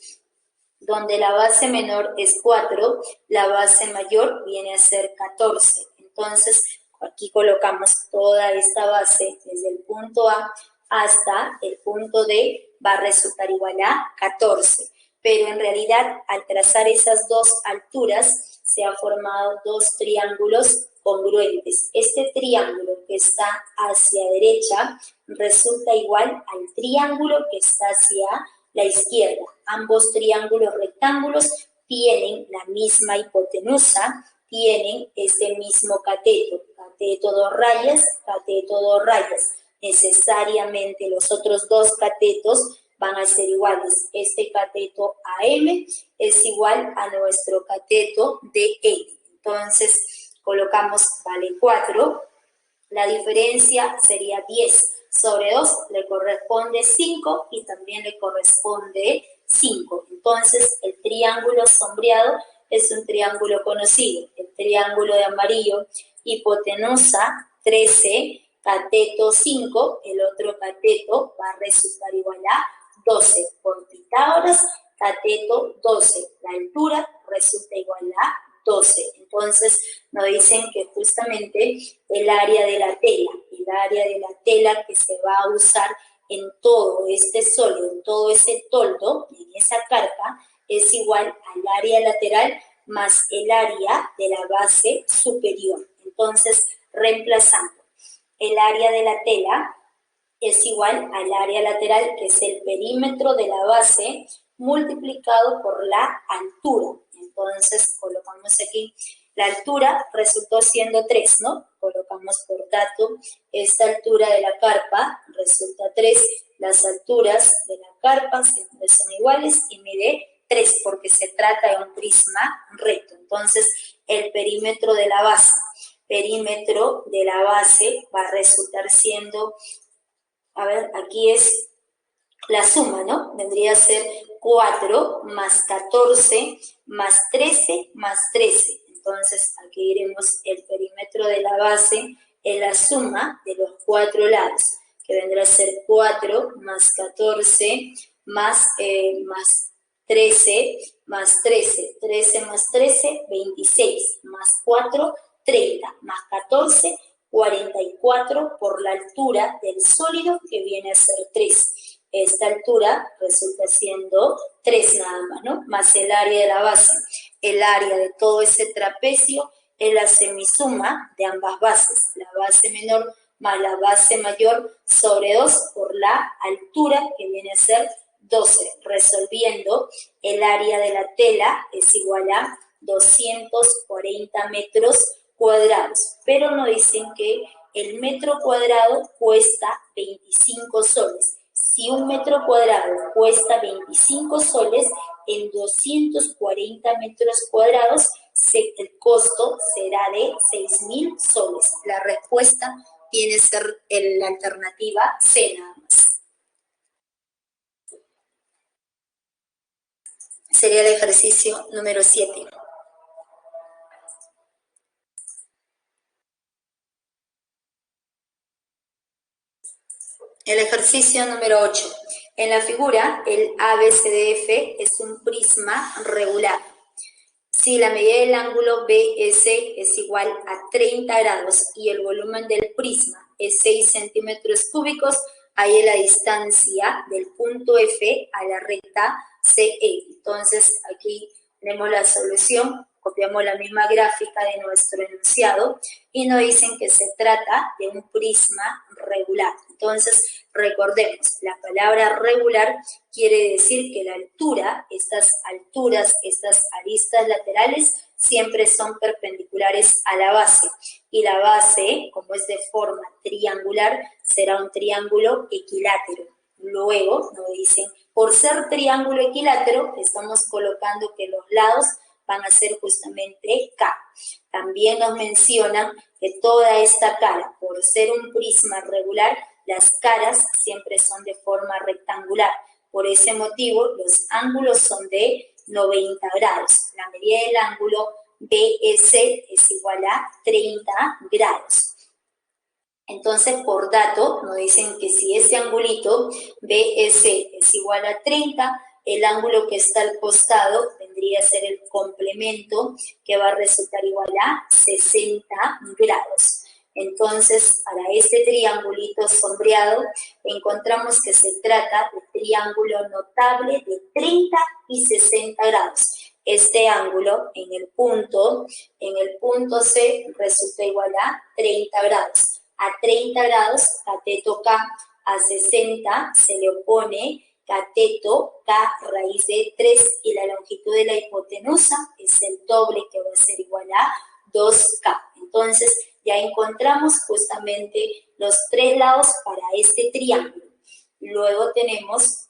Donde la base menor es 4, la base mayor viene a ser 14. Entonces, aquí colocamos toda esta base desde el punto A hasta el punto D, va a resultar igual a 14. Pero en realidad, al trazar esas dos alturas, se han formado dos triángulos congruentes. Este triángulo que está hacia derecha resulta igual al triángulo que está hacia la izquierda. Ambos triángulos rectángulos tienen la misma hipotenusa, tienen este mismo cateto. Cateto 2 rayas, cateto 2 rayas. Necesariamente los otros dos catetos van a ser iguales. Este cateto AM es igual a nuestro cateto DN. Entonces, colocamos vale 4. La diferencia sería 10. Sobre 2 le corresponde 5 y también le corresponde 5. Entonces, el triángulo sombreado es un triángulo conocido. El triángulo de amarillo, hipotenusa 13, cateto 5, el otro cateto va a resultar igual a 12. Por Pitágoras, cateto 12. La altura resulta igual a 12. Entonces, nos dicen que justamente el área de la tela que se va a usar en todo este sólido, en todo ese toldo, en esa carpa, es igual al área lateral más el área de la base superior. Entonces, reemplazando, el área de la tela es igual al área lateral, que es el perímetro de la base, multiplicado por la altura. Entonces, colocamos aquí, la altura resultó siendo 3, ¿no? Colocamos, por tanto, esta altura de la carpa resulta 3. Las alturas de la carpa siempre son iguales y mide 3 porque se trata de un prisma recto. Entonces, el perímetro de la base va a resultar siendo, a ver, aquí es la suma, ¿no? Vendría a ser 4 más 14 más 13 más 13. Entonces, aquí iremos el perímetro de la base en la suma de los 4 lados, que vendrá a ser 4 más 14 más 13 más 13. 13 más 13, 26, más 4, 30, más 14, 44 por la altura del sólido, que viene a ser 3. Esta altura resulta siendo 3 nada más, ¿no? Más el área de la base. El área de todo ese trapecio es la semisuma de ambas bases. La base menor más la base mayor sobre 2 por la altura, que viene a ser 12. Resolviendo, el área de la tela es igual a 240 metros cuadrados. Pero nos dicen que el metro cuadrado cuesta 25 soles. Si un metro cuadrado cuesta 25 soles, en 240 metros cuadrados el costo será de 6.000 soles. La respuesta viene a ser la alternativa C nada más. Sería el ejercicio número 7. El ejercicio número 8. En la figura, el ABCDF es un prisma regular. Si la medida del ángulo BS es igual a 30 grados y el volumen del prisma es 6 centímetros cúbicos, hay la distancia del punto F a la recta CE. Entonces, aquí tenemos la solución copiamos la misma gráfica de nuestro enunciado y nos dicen que se trata de un prisma regular. Entonces, recordemos, la palabra regular quiere decir que la altura, estas aristas laterales, siempre son perpendiculares a la base. Y la base, como es de forma triangular, será un triángulo equilátero. Luego nos dicen, por ser triángulo equilátero, estamos colocando que los lados van a ser justamente K. También nos mencionan que toda esta cara, por ser un prisma regular, las caras siempre son de forma rectangular. Por ese motivo, los ángulos son de 90 grados. La medida del ángulo BS es igual a 30 grados. Entonces, por dato, nos dicen que si ese angulito BS es igual a 30, el ángulo que está al costado vendría a ser el complemento, que va a resultar igual a 60 grados. Entonces, para este triangulito sombreado, encontramos que se trata de triángulo notable de 30 y 60 grados. Este ángulo en el punto C resulta igual a 30 grados. A 30 grados, cateto K, a 60 se le opone cateto K raíz de 3 y la longitud de la hipotenusa es el doble, que va a ser igual a 2K. Entonces, ya encontramos justamente los tres lados para este triángulo. Luego tenemos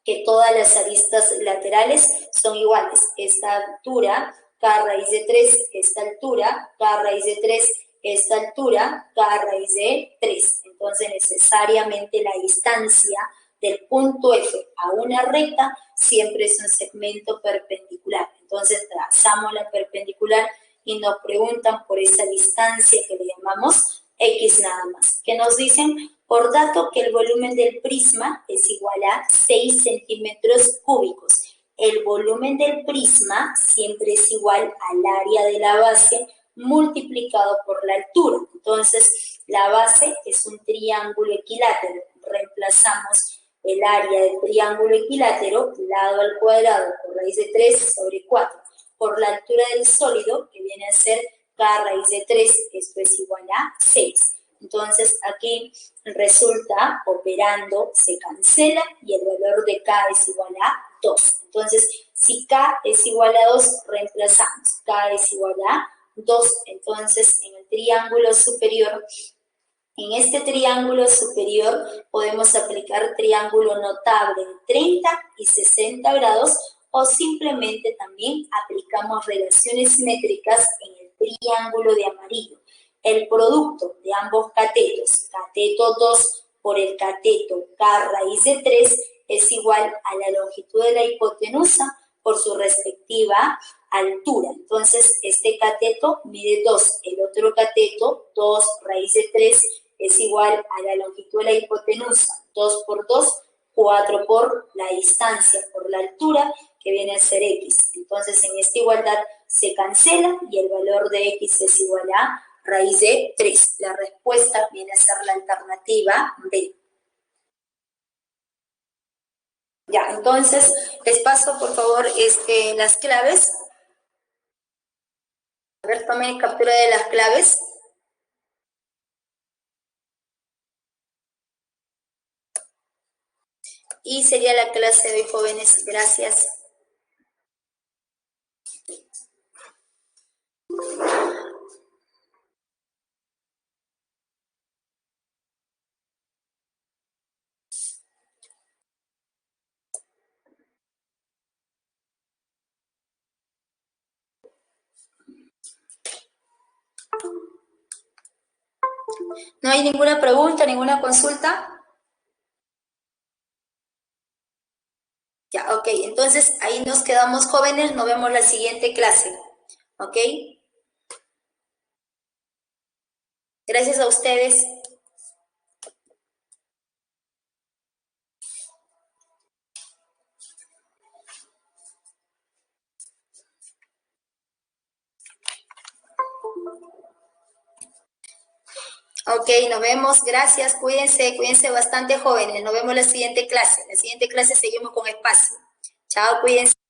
que todas las aristas laterales son iguales. Esta altura, K raíz de 3, esta altura, K raíz de 3, esta altura, K raíz de 3. Entonces, necesariamente la distancia del punto F a una recta siempre es un segmento perpendicular. Entonces, trazamos la perpendicular y nos preguntan por esa distancia que le llamamos X nada más. ¿Qué nos dicen? Por dato que el volumen del prisma es igual a 6 centímetros cúbicos. El volumen del prisma siempre es igual al área de la base multiplicado por la altura. Entonces, la base es un triángulo equilátero. Reemplazamos el área del triángulo equilátero, lado al cuadrado por raíz de 3 sobre 4. Por la altura del sólido, que viene a ser K raíz de 3, esto es igual a 6. Entonces, aquí resulta, operando, se cancela y el valor de K es igual a 2. Entonces, si K es igual a 2, reemplazamos. K es igual a 2. Entonces, en el triángulo superior, en este triángulo superior podemos aplicar triángulo notable de 30 y 60 grados o simplemente también aplicamos relaciones métricas en el triángulo de amarillo. El producto de ambos catetos, cateto 2 por el cateto K raíz de 3, es igual a la longitud de la hipotenusa por su respectiva altura. Entonces, este cateto mide 2, el otro cateto, 2 raíz de 3, es igual a la longitud de la hipotenusa, 2 por 2, 4 por la distancia, por la altura, que viene a ser X. Entonces, en esta igualdad se cancela y el valor de X es igual a raíz de 3. La respuesta viene a ser la alternativa B. Ya, entonces, les paso, por favor, las claves. A ver, tomen captura de las claves. Y sería la clase de hoy, jóvenes. Gracias. ¿No hay ninguna pregunta, ninguna consulta? Ya, ok. Entonces, ahí nos quedamos, jóvenes. Nos vemos la siguiente clase. ¿Ok? Gracias a ustedes. Ok, nos vemos. Gracias. Cuídense bastante, jóvenes. Nos vemos en la siguiente clase. En la siguiente clase seguimos con espacio. Chao, cuídense.